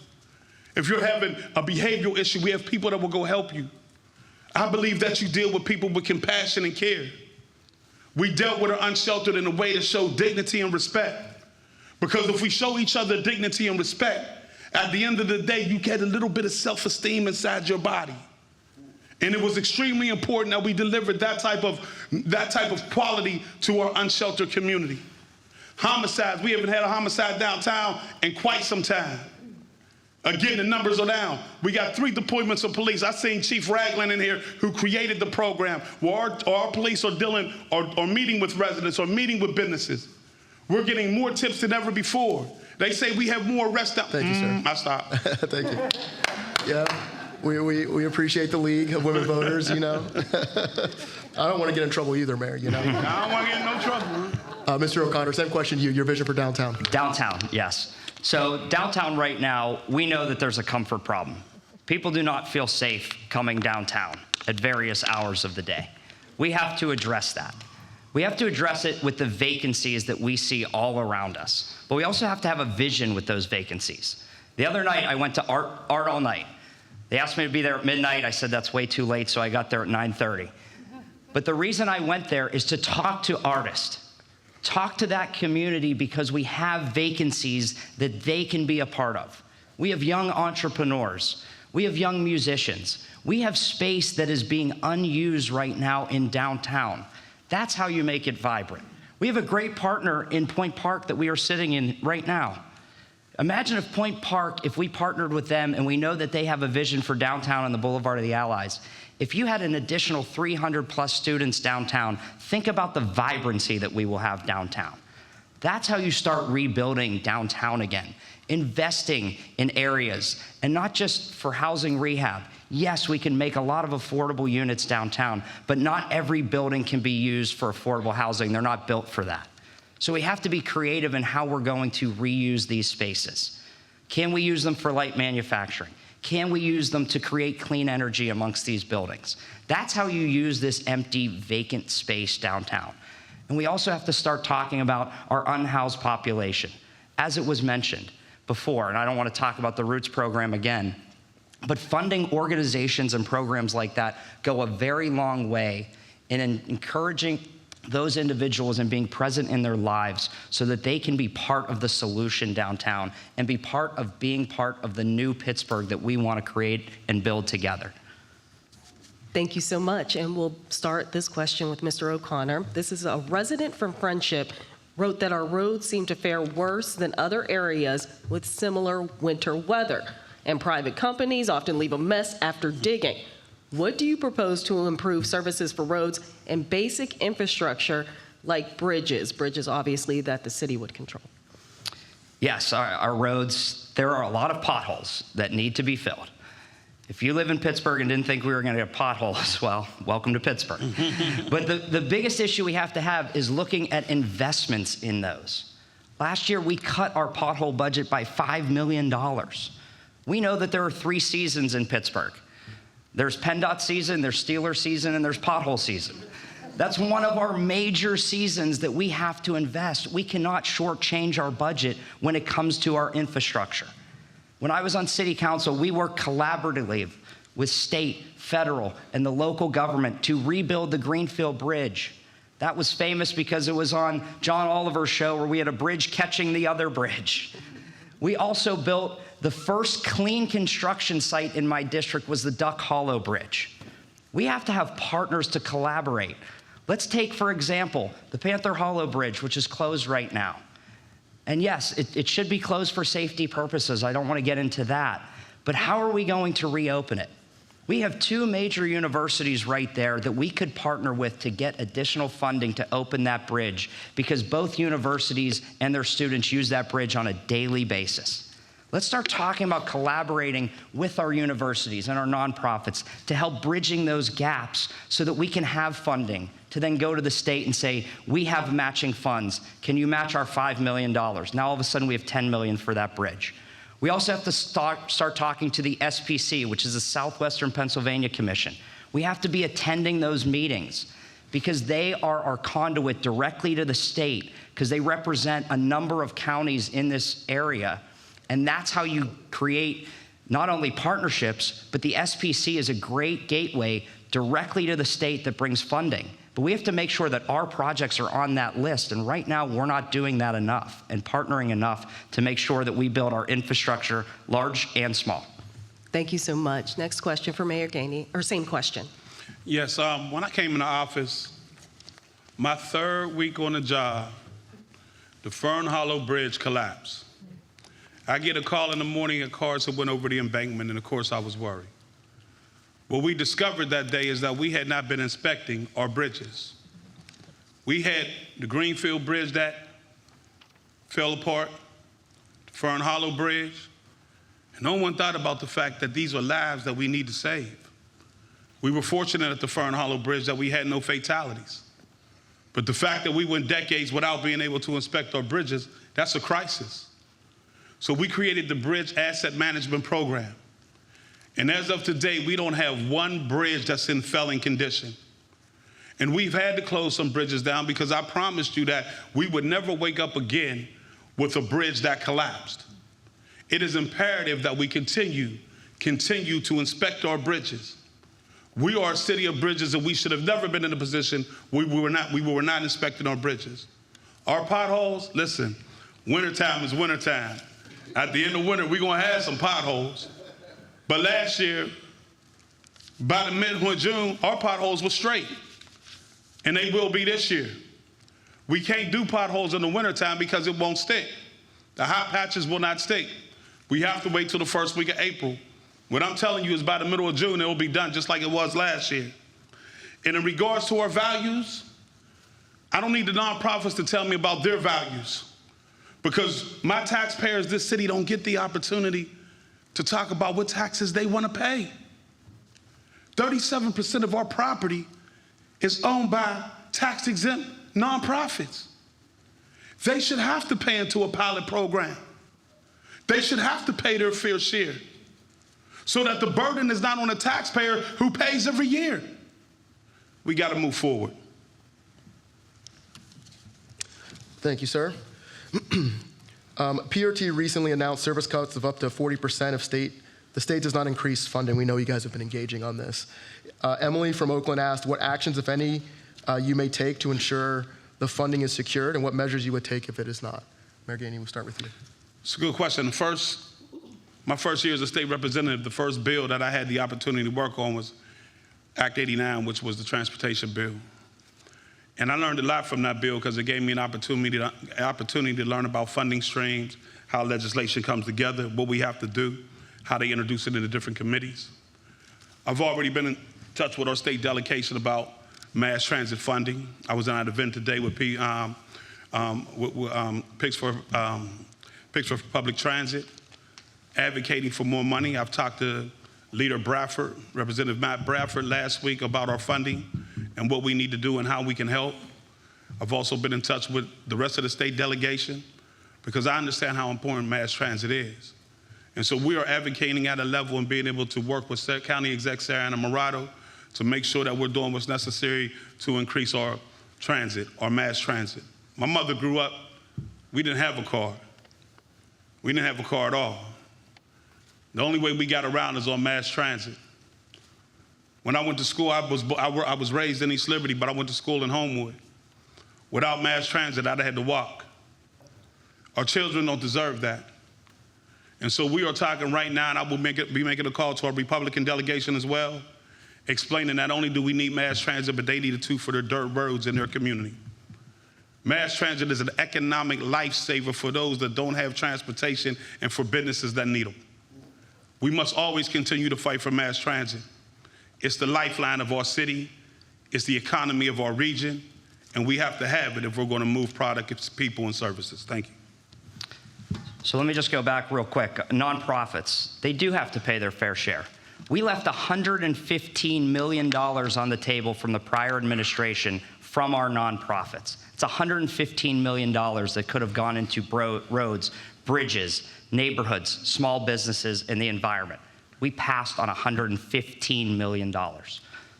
If you're having a behavioral issue, we have people that will go help you. I believe that you deal with people with compassion and care. We dealt with our unsheltered in a way to show dignity and respect. Because if we show each other dignity and respect, at the end of the day, you get a little bit of self-esteem inside your body. And it was extremely important that we delivered that type of quality to our unsheltered community. Homicides, we haven't had a homicide downtown in quite some time. Again, the numbers are down. We got 3 deployments of police. I seen Chief Ragland in here who created the program where our police are meeting with residents or meeting with businesses. We're getting more tips than ever before. They say we have more arrests down. Thank you, sir. I stop. Thank you. Yeah. We appreciate the League of Women Voters, I don't want to get in trouble either, Mayor, I don't want to get in no trouble. Mr. O'Connor, same question to you, your vision for downtown. Downtown, yes. So downtown right now, we know that there's a comfort problem. People do not feel safe coming downtown at various hours of the day. We have to address that. We have to address it with the vacancies that we see all around us. But we also have to have a vision with those vacancies. The other night, I went to art all night. They asked me to be there at midnight. I said that's way too late, so I got there at 9:30. But the reason I went there is to talk to artists, talk to that community, because we have vacancies that they can be a part of. We have young entrepreneurs. We have young musicians. We have space that is being unused right now in downtown. That's how you make it vibrant. We have a great partner in Point Park that we are sitting in right now. Imagine if Point Park, if we partnered with them, and we know that they have a vision for downtown on the Boulevard of the Allies. If you had an additional 300 plus students downtown, think about the vibrancy that we will have downtown. That's how you start rebuilding downtown again, investing in areas, and not just for housing rehab. Yes, we can make a lot of affordable units downtown, but not every building can be used for affordable housing. They're not built for that. So we have to be creative in how we're going to reuse these spaces. Can we use them for light manufacturing? Can we use them to create clean energy amongst these buildings? That's how you use this empty, vacant space downtown. And we also have to start talking about our unhoused population. As it was mentioned before, and I don't want to talk about the Roots program again, but funding organizations and programs like that go a very long way in encouraging those individuals and being present in their lives so that they can be part of the solution downtown and be part of the new Pittsburgh that we want to create and build together. Thank you so much. And we'll start this question with Mr. O'Connor. This is a resident from Friendship wrote that our roads seem to fare worse than other areas with similar winter weather, and private companies often leave a mess after digging. What do you propose to improve services for roads and basic infrastructure like bridges? Bridges, obviously, that the city would control. Yes, our roads, there are a lot of potholes that need to be filled. If you live in Pittsburgh and didn't think we were going to get potholes, well, welcome to Pittsburgh. But the biggest issue we have to have is looking at investments in those. Last year, we cut our pothole budget by $5 million. We know that there are 3 seasons in Pittsburgh. There's PennDOT season, there's Steeler season, and there's pothole season. That's one of our major seasons that we have to invest. We cannot shortchange our budget when it comes to our infrastructure. When I was on city council, we worked collaboratively with state, federal, and the local government to rebuild the Greenfield Bridge. That was famous because it was on John Oliver's show where we had a bridge catching the other bridge. We also built the first clean construction site in my district was the Duck Hollow Bridge. We have to have partners to collaborate. Let's take, for example, the Panther Hollow Bridge, which is closed right now. And yes, it should be closed for safety purposes. I don't want to get into that. But how are we going to reopen it? We have 2 major universities right there that we could partner with to get additional funding to open that bridge because both universities and their students use that bridge on a daily basis. Let's start talking about collaborating with our universities and our nonprofits to help bridging those gaps so that we can have funding to then go to the state and say, we have matching funds. Can you match our $5 million? Now all of a sudden we have $10 million for that bridge. We also have to start talking to the SPC, which is the Southwestern Pennsylvania Commission. We have to be attending those meetings because they are our conduit directly to the state because they represent a number of counties in this area. And that's how you create not only partnerships, but the SPC is a great gateway directly to the state that brings funding. But we have to make sure that our projects are on that list. And right now, we're not doing that enough and partnering enough to make sure that we build our infrastructure, large and small. Thank you so much. Next question for Mayor Gainey, or same question. Yes, when I came into office, my 3rd week on the job, the Fern Hollow Bridge collapsed. I get a call in the morning, a car that went over the embankment, and of course I was worried. What we discovered that day is that we had not been inspecting our bridges. We had the Greenfield Bridge that fell apart, the Fern Hollow Bridge, and no one thought about the fact that these are lives that we need to save. We were fortunate at the Fern Hollow Bridge that we had no fatalities. But the fact that we went decades without being able to inspect our bridges, that's a crisis. So we created the Bridge Asset Management Program. And as of today, we don't have one bridge that's in failing condition. And we've had to close some bridges down because I promised you that we would never wake up again with a bridge that collapsed. It is imperative that we continue to inspect our bridges. We are a city of bridges, and we should have never been in a position we were not inspecting our bridges. Our potholes, listen, wintertime is wintertime. At the end of winter, we're gonna have some potholes. But last year, by the middle of June, our potholes were straight. And they will be this year. We can't do potholes in the wintertime because it won't stick. The hot patches will not stick. We have to wait till the 1st week of April. What I'm telling you is by the middle of June, it will be done just like it was last year. And in regards to our values, I don't need the nonprofits to tell me about their values because my taxpayers, this city, don't get the opportunity to talk about what taxes they want to pay. 37% of our property is owned by tax-exempt nonprofits. They should have to pay into a pilot program. They should have to pay their fair share so that the burden is not on the taxpayer who pays every year. We got to move forward. Thank you, sir. PRT recently announced service cuts of up to 40% if the state does not increase funding. We know you guys have been engaging on this. Emily from Oakland asked, what actions, if any, you may take to ensure the funding is secured, and what measures you would take if it is not? Mayor Gainey, we'll start with you. It's a good question. My first year as a state representative, the first bill that I had the opportunity to work on was Act 89, which was the transportation bill. And I learned a lot from that bill because it gave me an opportunity to learn about funding streams, how legislation comes together, what we have to do, how they introduce it into different committees. I've already been in touch with our state delegation about mass transit funding. I was at an event today with Picks for Public Transit, advocating for more money. I've talked to Leader Bradford, Representative Matt Bradford, last week about our funding and what we need to do and how we can help. I've also been in touch with the rest of the state delegation because I understand how important mass transit is. And so we are advocating at a level and being able to work with County Exec Sarah Anna Morato to make sure that we're doing what's necessary to increase our transit, our mass transit. My mother grew up, we didn't have a car. We didn't have a car at all. The only way we got around is on mass transit. When I went to school, I was raised in East Liberty, but I went to school in Homewood. Without mass transit, I'd have had to walk. Our children don't deserve that. And so we are talking right now, and I will be making a call to our Republican delegation as well, explaining not only do we need mass transit, but they need it too for their dirt roads in their community. Mass transit is an economic lifesaver for those that don't have transportation and for businesses that need them. We must always continue to fight for mass transit. It's the lifeline of our city, it's the economy of our region, and we have to have it if we're going to move products, people, and services. Thank you. So let me just go back real quick. Nonprofits, they do have to pay their fair share. We left $115 million on the table from the prior administration from our nonprofits. It's $115 million that could have gone into roads, bridges, neighborhoods, small businesses, and the environment. We passed on $115 million.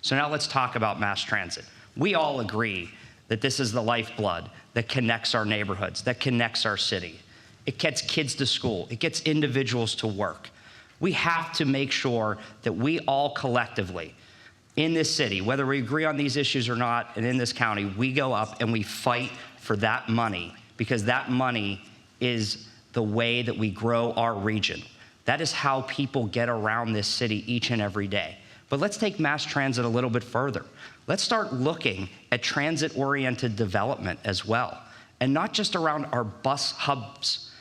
So now let's talk about mass transit. We all agree that this is the lifeblood that connects our neighborhoods, that connects our city. It gets kids to school. It gets individuals to work. We have to make sure that we all collectively in this city, whether we agree on these issues or not, and in this county, we go up and we fight for that money because that money is the way that we grow our region. That is how people get around this city each and every day. But let's take mass transit a little bit further. Let's start looking at transit-oriented development as well, and not just around our bus hubs,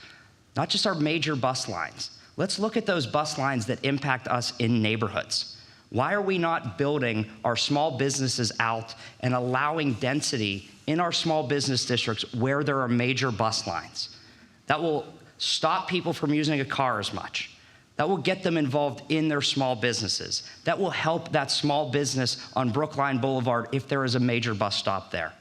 not just our major bus lines. Let's look at those bus lines that impact us in neighborhoods. Why are we not building our small businesses out and allowing density in our small business districts where there are major bus lines? That will stop people from using a car as much. That will get them involved in their small businesses. That will help that small business on Brookline Boulevard if there is a major bus stop there.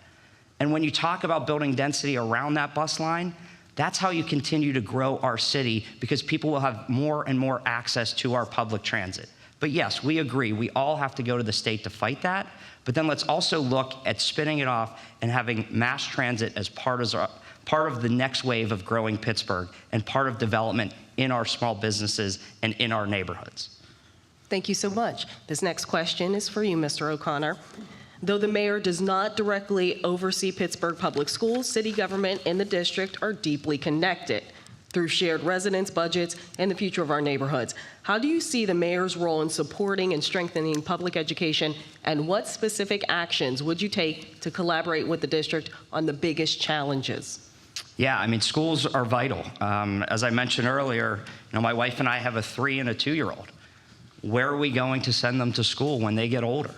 And when you talk about building density around that bus line, that's how you continue to grow our city because people will have more and more access to our public transit. But yes, we agree, we all have to go to the state to fight that, but then let's also look at spinning it off and having mass transit as part of the next wave of growing Pittsburgh and part of development in our small businesses and in our neighborhoods. Thank you so much. This next question is for you, Mr. O'Connor. Though the mayor does not directly oversee Pittsburgh Public Schools, city government and the district are deeply connected through shared residence budgets and the future of our neighborhoods. How do you see the mayor's role in supporting and strengthening public education, and what specific actions would you take to collaborate with the district on the biggest challenges? Yeah, I mean, schools are vital. As I mentioned earlier, my wife and I have a 3- and a 2-year-old. Where are we going to send them to school when they get older?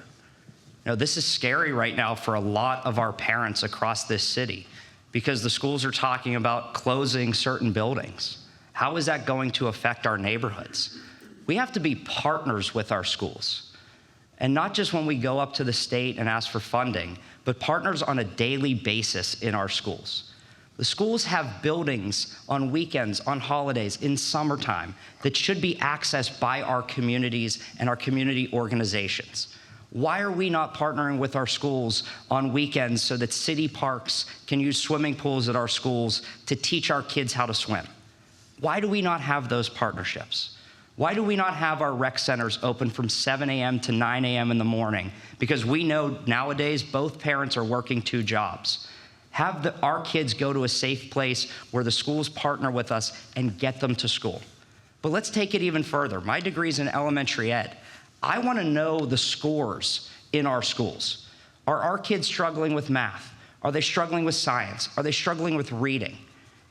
This is scary right now for a lot of our parents across this city because the schools are talking about closing certain buildings. How is that going to affect our neighborhoods? We have to be partners with our schools. And not just when we go up to the state and ask for funding, but partners on a daily basis in our schools. The schools have buildings on weekends, on holidays, in summertime that should be accessed by our communities and our community organizations. Why are we not partnering with our schools on weekends so that city parks can use swimming pools at our schools to teach our kids how to swim? Why do we not have those partnerships? Why do we not have our rec centers open from 7 a.m. to 9 a.m. in the morning? Because we know nowadays both parents are working 2 jobs. Have our kids go to a safe place where the schools partner with us and get them to school. But let's take it even further. My degree's in elementary ed. I want to know the scores in our schools. Are our kids struggling with math? Are they struggling with science? Are they struggling with reading?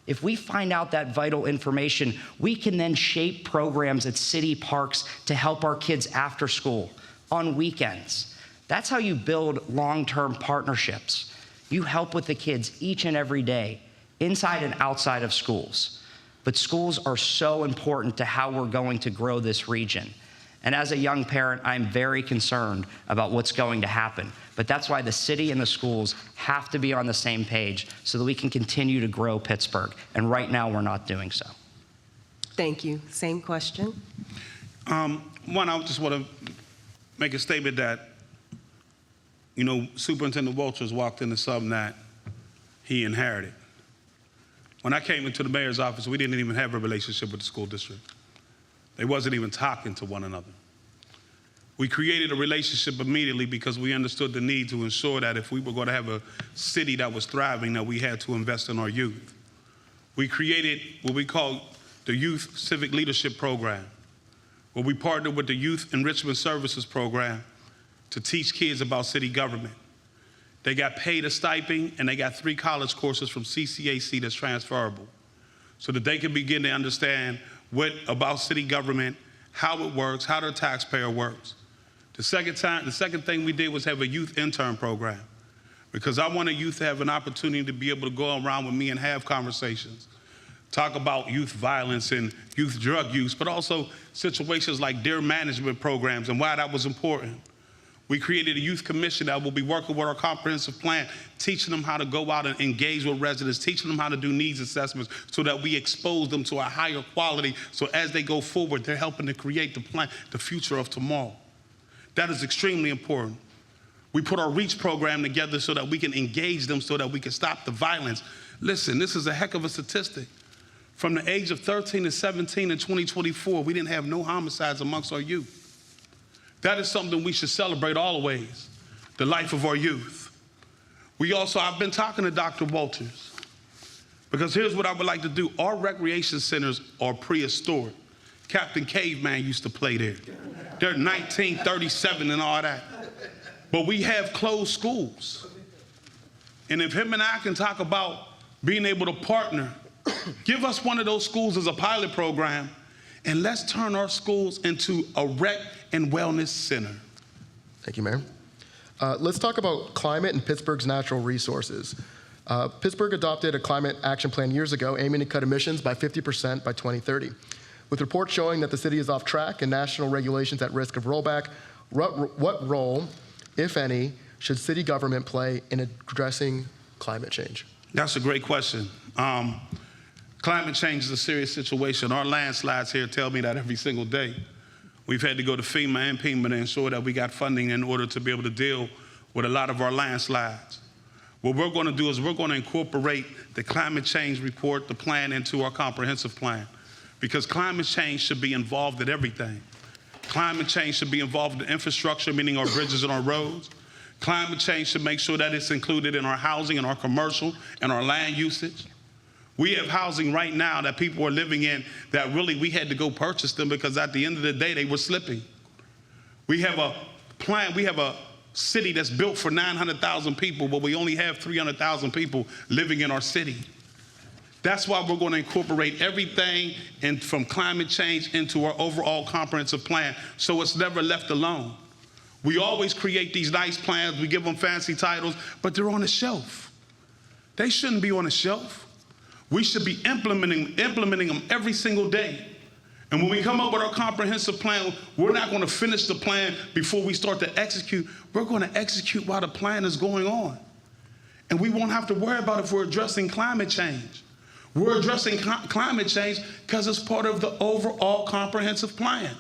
If we find out that vital information, we can then shape programs at city parks to help our kids after school, on weekends. That's how you build long-term partnerships. You help with the kids each and every day, inside and outside of schools. But schools are so important to how we're going to grow this region. And as a young parent, I'm very concerned about what's going to happen. But that's why the city and the schools have to be on the same page so that we can continue to grow Pittsburgh. And right now, we're not doing so. Thank you. Same question. One, I just want to make a statement that, Superintendent Walters walked into something that he inherited. When I came into the mayor's office, we didn't even have a relationship with the school district. They wasn't even talking to one another. We created a relationship immediately because we understood the need to ensure that if we were going to have a city that was thriving, that we had to invest in our youth. We created what we call the Youth Civic Leadership Program, where we partnered with the Youth Enrichment Services Program to teach kids about city government. They got paid a stipend, and they got 3 college courses from CCAC that's transferable, so that they can begin to understand about city government, how it works, how the taxpayer works. The second thing we did was have a youth intern program, because I wanted youth to have an opportunity to be able to go around with me and have conversations, talk about youth violence and youth drug use, but also situations like DARE management programs and why that was important. We created a youth commission that will be working with our comprehensive plan, teaching them how to go out and engage with residents, teaching them how to do needs assessments so that we expose them to a higher quality, so as they go forward, they're helping to create the future of tomorrow. That is extremely important. We put our REACH program together so that we can engage them, so that we can stop the violence. Listen, this is a heck of a statistic. From the age of 13 to 17 in 2024, we didn't have no homicides amongst our youth. That is something we should celebrate always, the life of our youth. I've been talking to Dr. Walters, because here's what I would like to do. Our recreation centers are prehistoric. Captain Caveman used to play there. They're 1937 and all that. But we have closed schools. And if him and I can talk about being able to partner, give us one of those schools as a pilot program, and let's turn our schools into a rec and wellness center. Thank you, Mayor. Let's talk about climate and Pittsburgh's natural resources. Pittsburgh adopted a climate action plan years ago aiming to cut emissions by 50% by 2030. With reports showing that the city is off track and national regulations at risk of rollback, what role, if any, should city government play in addressing climate change? That's a great question. Climate change is a serious situation. Our landslides here tell me that every single day. We've had to go to FEMA and PEMA to ensure that we got funding in order to be able to deal with a lot of our landslides. What we're going to do is we're going to incorporate the climate change report, the plan, into our comprehensive plan, because climate change should be involved in everything. Climate change should be involved in infrastructure, meaning our bridges and our roads. Climate change should make sure that it's included in our housing and our commercial and our land usage. We have housing right now that people are living in that really we had to go purchase them, because at the end of the day, they were slipping. We have a plan, we have a city that's built for 900,000 people, but we only have 300,000 people living in our city. That's why we're going to incorporate everything from climate change into our overall comprehensive plan, so it's never left alone. We always create these nice plans, we give them fancy titles, but they're on a shelf. They shouldn't be on a shelf. We should be implementing them every single day. And when we come up with our comprehensive plan, we're not going to finish the plan before we start to execute. We're going to execute while the plan is going on. And we won't have to worry about if we're addressing climate change. We're addressing climate change because it's part of the overall comprehensive plan.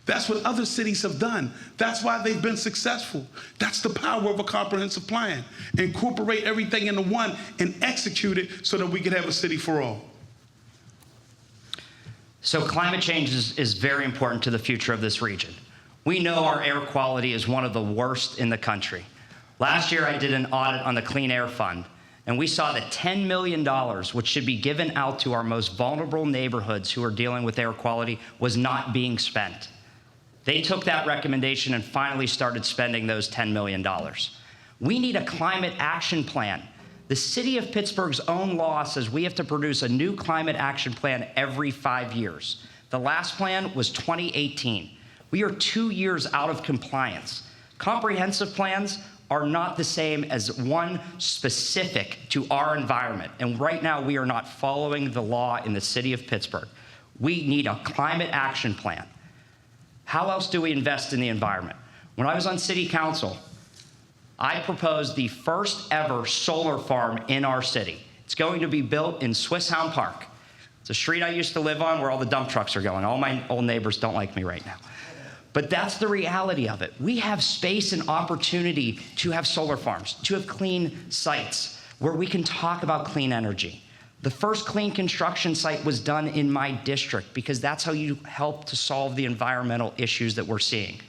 That's what other cities have done. That's why they've been successful. That's the power of a comprehensive plan. Incorporate everything into one and execute it so that we can have a city for all. So climate change is very important to the future of this region. We know our air quality is one of the worst in the country. Last year, I did an audit on the Clean Air Fund, and we saw that $10 million, which should be given out to our most vulnerable neighborhoods who are dealing with air quality, was not being spent. They took that recommendation and finally started spending those $10 million. We need a climate action plan. The City of Pittsburgh's own law says we have to produce a new climate action plan every 5 years. The last plan was 2018. We are 2 years out of compliance. Comprehensive plans are not the same as one specific to our environment. And right now, we are not following the law in the City of Pittsburgh. We need a climate action plan. How else do we invest in the environment? When I was on City Council, I proposed the first ever solar farm in our city. It's going to be built in Swisshound Park. It's a street I used to live on where all the dump trucks are going. All my old neighbors don't like me right now. But that's the reality of it. We have space and opportunity to have solar farms, to have clean sites where we can talk about clean energy. The first clean construction site was done in my district because that's how you help to solve the environmental issues that we're seeing.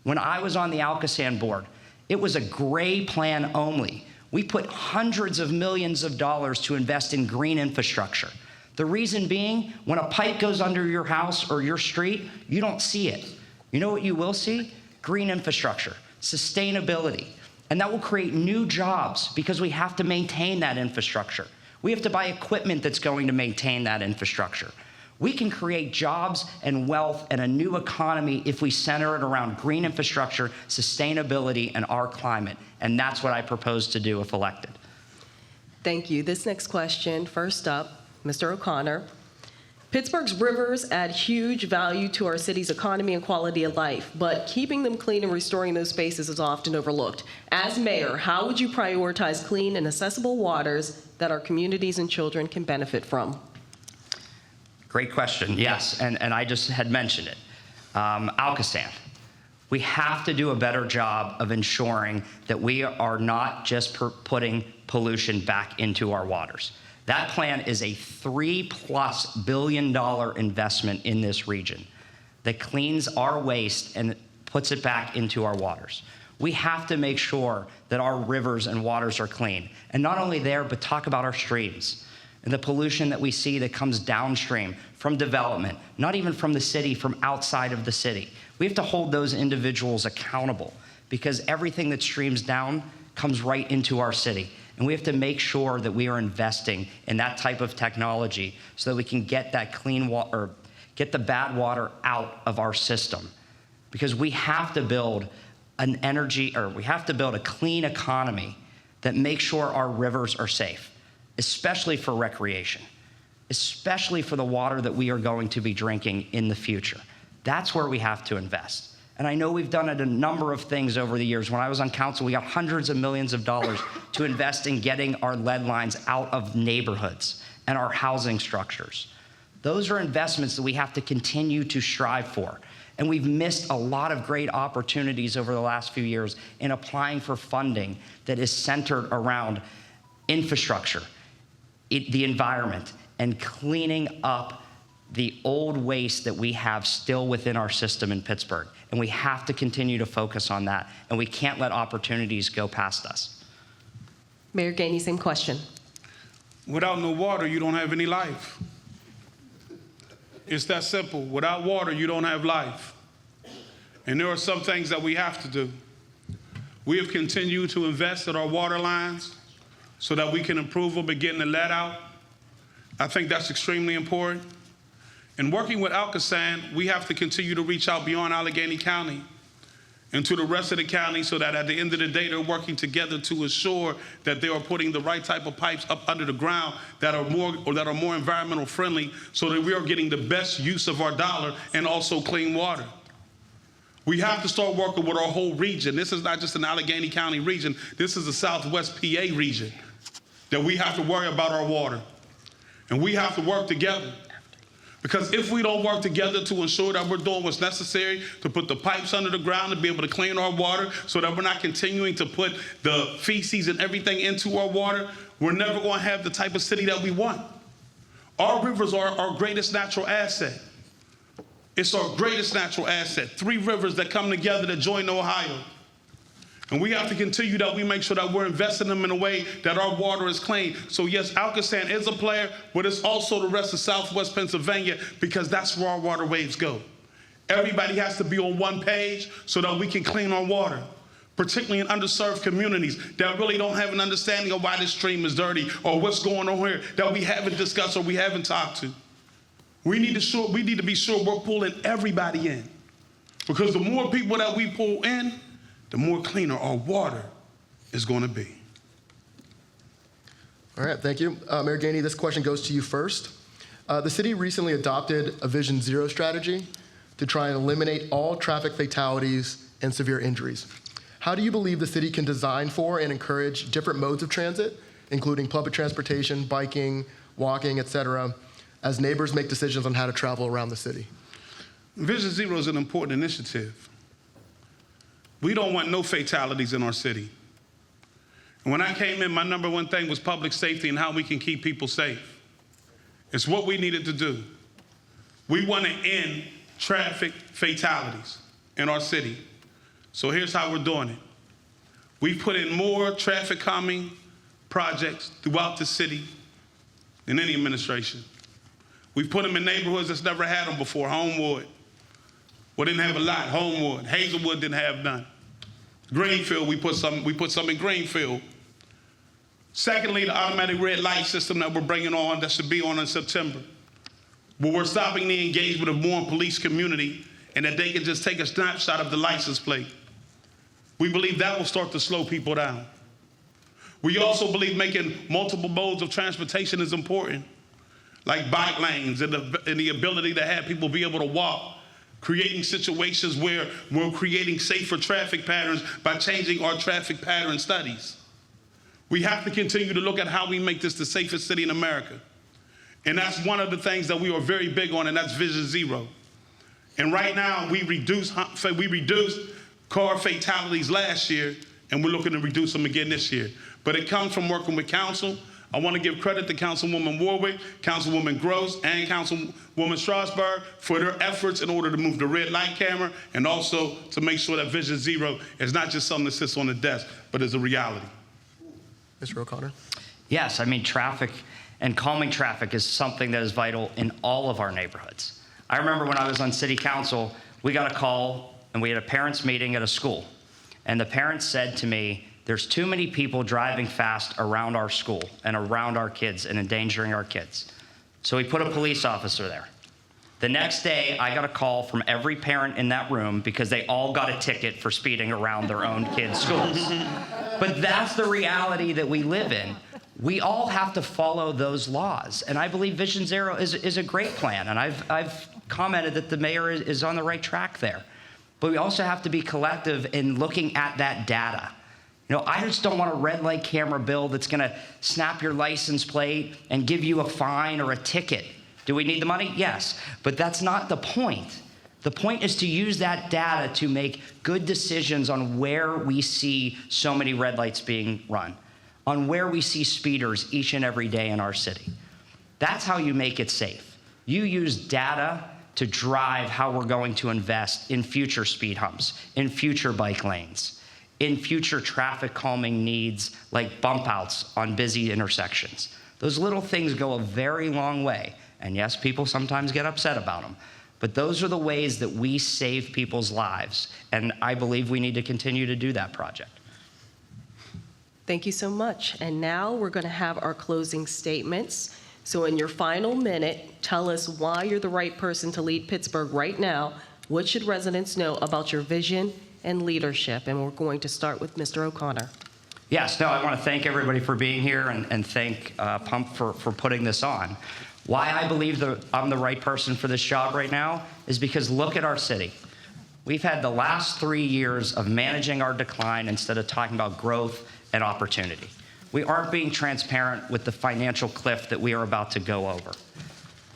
When I was on the Alcosan board, it was a gray plan only. We put hundreds of millions of dollars to invest in green infrastructure. The reason being, when a pipe goes under your house or your street, you don't see it. You know what you will see? Green infrastructure, sustainability, and that will create new jobs because we have to maintain that infrastructure. We have to buy equipment that's going to maintain that infrastructure. We can create jobs and wealth and a new economy if we center it around green infrastructure, sustainability, and our climate. And that's what I propose to do if elected. Thank you. This next question, first up, Mr. O'Connor. Pittsburgh's rivers add huge value to our city's economy and quality of life, but keeping them clean and restoring those spaces is often overlooked. As mayor, how would you prioritize clean and accessible waters that our communities and children can benefit from? Great question, yes, and I just had mentioned it. Alcosan. We have to do a better job of ensuring that we are not just putting pollution back into our waters. That plan is a $3+ billion investment in this region that cleans our waste and puts it back into our waters. We have to make sure that our rivers and waters are clean. And not only there, but talk about our streams and the pollution that we see that comes downstream from development, not even from the city, from outside of the city. We have to hold those individuals accountable because everything that streams down comes right into our city. And we have to make sure that we are investing in that type of technology so that we can get that clean water, or get the bad water out of our system. Because we have to build we have to build a clean economy that makes sure our rivers are safe, especially for recreation, especially for the water that we are going to be drinking in the future. That's where we have to invest. And I know we've done a number of things over the years. When I was on council, we got hundreds of millions of dollars to invest in getting our lead lines out of neighborhoods and our housing structures. Those are investments that we have to continue to strive for. And we've missed a lot of great opportunities over the last few years in applying for funding that is centered around infrastructure, the environment, and cleaning up the old waste that we have still within our system in Pittsburgh. And we have to continue to focus on that. And we can't let opportunities go past us. Mayor Gainey, same question. Without no water, you don't have any life. It's that simple. Without water, you don't have life. And there are some things that we have to do. We have continued to invest in our water lines so that we can improve them and getting the lead out. I think that's extremely important. And working with Alcosan, we have to continue to reach out beyond Allegheny County and to the rest of the county so that at the end of the day, they're working together to ensure that they are putting the right type of pipes up under the ground that are more environmental friendly so that we are getting the best use of our dollar and also clean water. We have to start working with our whole region. This is not just an Allegheny County region. This is the Southwest PA region that we have to worry about our water. And we have to work together. Because if we don't work together to ensure that we're doing what's necessary to put the pipes under the ground to be able to clean our water so that we're not continuing to put the feces and everything into our water, we're never going to have the type of city that we want. Our rivers are our greatest natural asset. It's our greatest natural asset. 3 rivers that come together to join Ohio. And we have to continue that we make sure that we're investing them in a way that our water is clean. So yes, Alcosan is a player, but it's also the rest of Southwest Pennsylvania, because that's where our water waves go. Everybody has to be on one page so that we can clean our water, particularly in underserved communities that really don't have an understanding of why this stream is dirty or what's going on here that we haven't discussed or we haven't talked to. We need to be sure we're pulling everybody in, because the more people that we pull in, the more cleaner our water is going to be. All right, thank you. Mayor Gainey, this question goes to you first. The city recently adopted a Vision Zero strategy to try and eliminate all traffic fatalities and severe injuries. How do you believe the city can design for and encourage different modes of transit, including public transportation, biking, walking, et cetera, as neighbors make decisions on how to travel around the city? Vision Zero is an important initiative. We don't want no fatalities in our city. And when I came in, my number one thing was public safety and how we can keep people safe. It's what we needed to do. We want to end traffic fatalities in our city. So here's how we're doing it. We've put in more traffic calming projects throughout the city than any administration. We've put them in neighborhoods that's never had them before. Homewood, well, didn't have a lot. Homewood, Hazelwood didn't have none. Greenfield, we put some in Greenfield. Secondly, the automatic red light system that we're bringing on, that should be on in September, where we're stopping the engagement of more police community and that they can just take a snapshot of the license plate. We believe that will start to slow people down. We also believe making multiple modes of transportation is important, like bike lanes and the ability to have people be able to walk, creating situations where we're creating safer traffic patterns by changing our traffic pattern studies. We have to continue to look at how we make this the safest city in America. And that's one of the things that we are very big on, and that's Vision Zero. And right now, we reduced car fatalities last year, and we're looking to reduce them again this year. But it comes from working with council. I want to give credit to Councilwoman Warwick, Councilwoman Gross, and Councilwoman Strasburg for their efforts in order to move the red light camera and also to make sure that Vision Zero is not just something that sits on the desk, but is a reality. Mr. O'Connor? Yes, I mean, traffic and calming traffic is something that is vital in all of our neighborhoods. I remember when I was on city council, we got a call and we had a parents' meeting at a school. And the parents said to me, there's too many people driving fast around our school and around our kids and endangering our kids. So we put a police officer there. The next day, I got a call from every parent in that room because they all got a ticket for speeding around their own kids' schools. But that's the reality that we live in. We all have to follow those laws. And I believe Vision Zero is a great plan. And I've commented that the mayor is on the right track there. But we also have to be collective in looking at that data. You know, I just don't want a red light camera bill that's going to snap your license plate and give you a fine or a ticket. Do we need the money? Yes. But that's not the point. The point is to use that data to make good decisions on where we see so many red lights being run, on where we see speeders each and every day in our city. That's how you make it safe. You use data to drive how we're going to invest in future speed humps, in future bike lanes, in future traffic calming needs like bump outs on busy intersections. Those little things go a very long way. And yes, people sometimes get upset about them. But those are the ways that we save people's lives. And I believe we need to continue to do that project. Thank you so much. And now we're going to have our closing statements. So in your final minute, tell us why you're the right person to lead Pittsburgh right now. What should residents know about your vision and leadership? And we're going to start with Mr. O'Connor. Yes, no, I want to thank everybody for being here and thank Pump for putting this on. Why I believe that I'm the right person for this job right now is because look at our city. We've had the last 3 years of managing our decline instead of talking about growth and opportunity. We aren't being transparent with the financial cliff that we are about to go over.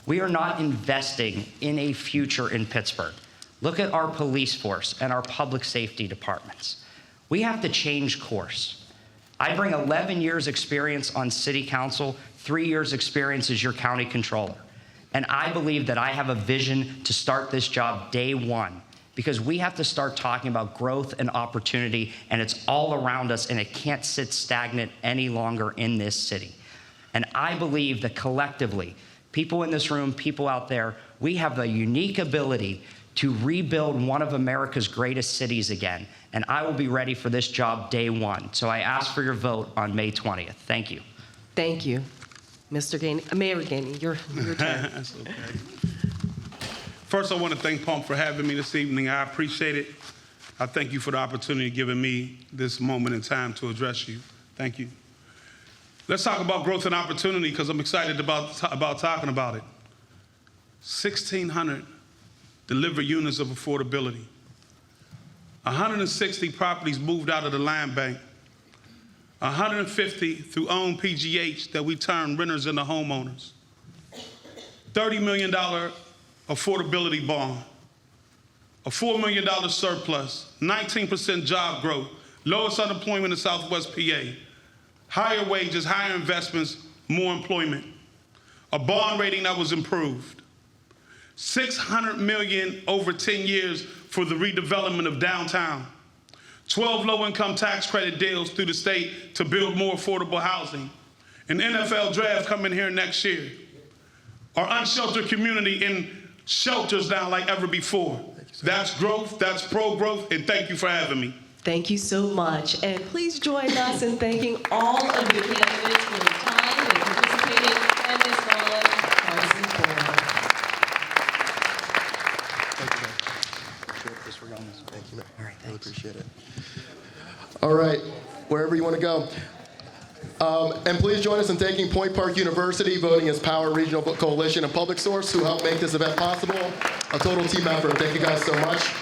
We are not investing in a future in Pittsburgh. Look at our police force and our public safety departments. We have to change course. I bring 11 years experience on city council, 3 years experience as your county controller. And I believe that I have a vision to start this job day one, because we have to start talking about growth and opportunity, and it's all around us, and it can't sit stagnant any longer in this city. And I believe that collectively, people in this room, people out there, we have the unique ability to rebuild one of America's greatest cities again. And I will be ready for this job day one. So I ask for your vote on May 20th. Thank you. Thank you. Mr. Gainey, Mayor Gainey, your turn. That's okay. First, I want to thank Pump for having me this evening. I appreciate it. I thank you for the opportunity given me this moment in time to address you. Thank you. Let's talk about growth and opportunity, because I'm excited about talking about it. 1,600 delivered units of affordability. 160 properties moved out of the land bank. 150 through owned PGH that we turn renters into homeowners. $30 million affordability bond. A $4 million surplus. 19% job growth. Lowest unemployment in Southwest PA. Higher wages, higher investments, more employment. A bond rating that was improved. $600 million over 10 years for the redevelopment of downtown. 12 low-income tax credit deals through the state to build more affordable housing. An NFL draft coming here next year. Our unsheltered community in shelters now like ever before. That's growth, that's pro-growth, and thank you for having me. Thank you so much. And please join us in thanking all of the candidates for their time and participating in this Nonpartisan Forum. Thank you, Mayor. Really appreciate it. All right, wherever you want to go. And please join us in thanking Point Park University, Voting as Power Regional Coalition, and PublicSource, who helped make this event possible. A total team effort. Thank you guys so much.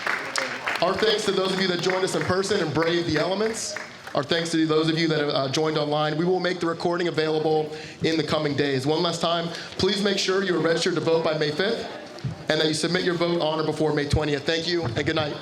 Our thanks to those of you that joined us in person and braved the elements. Our thanks to those of you that have joined online. We will make the recording available in the coming days. One last time, please make sure you are registered to vote by May 5th and that you submit your vote on or before May 20th. Thank you and good night.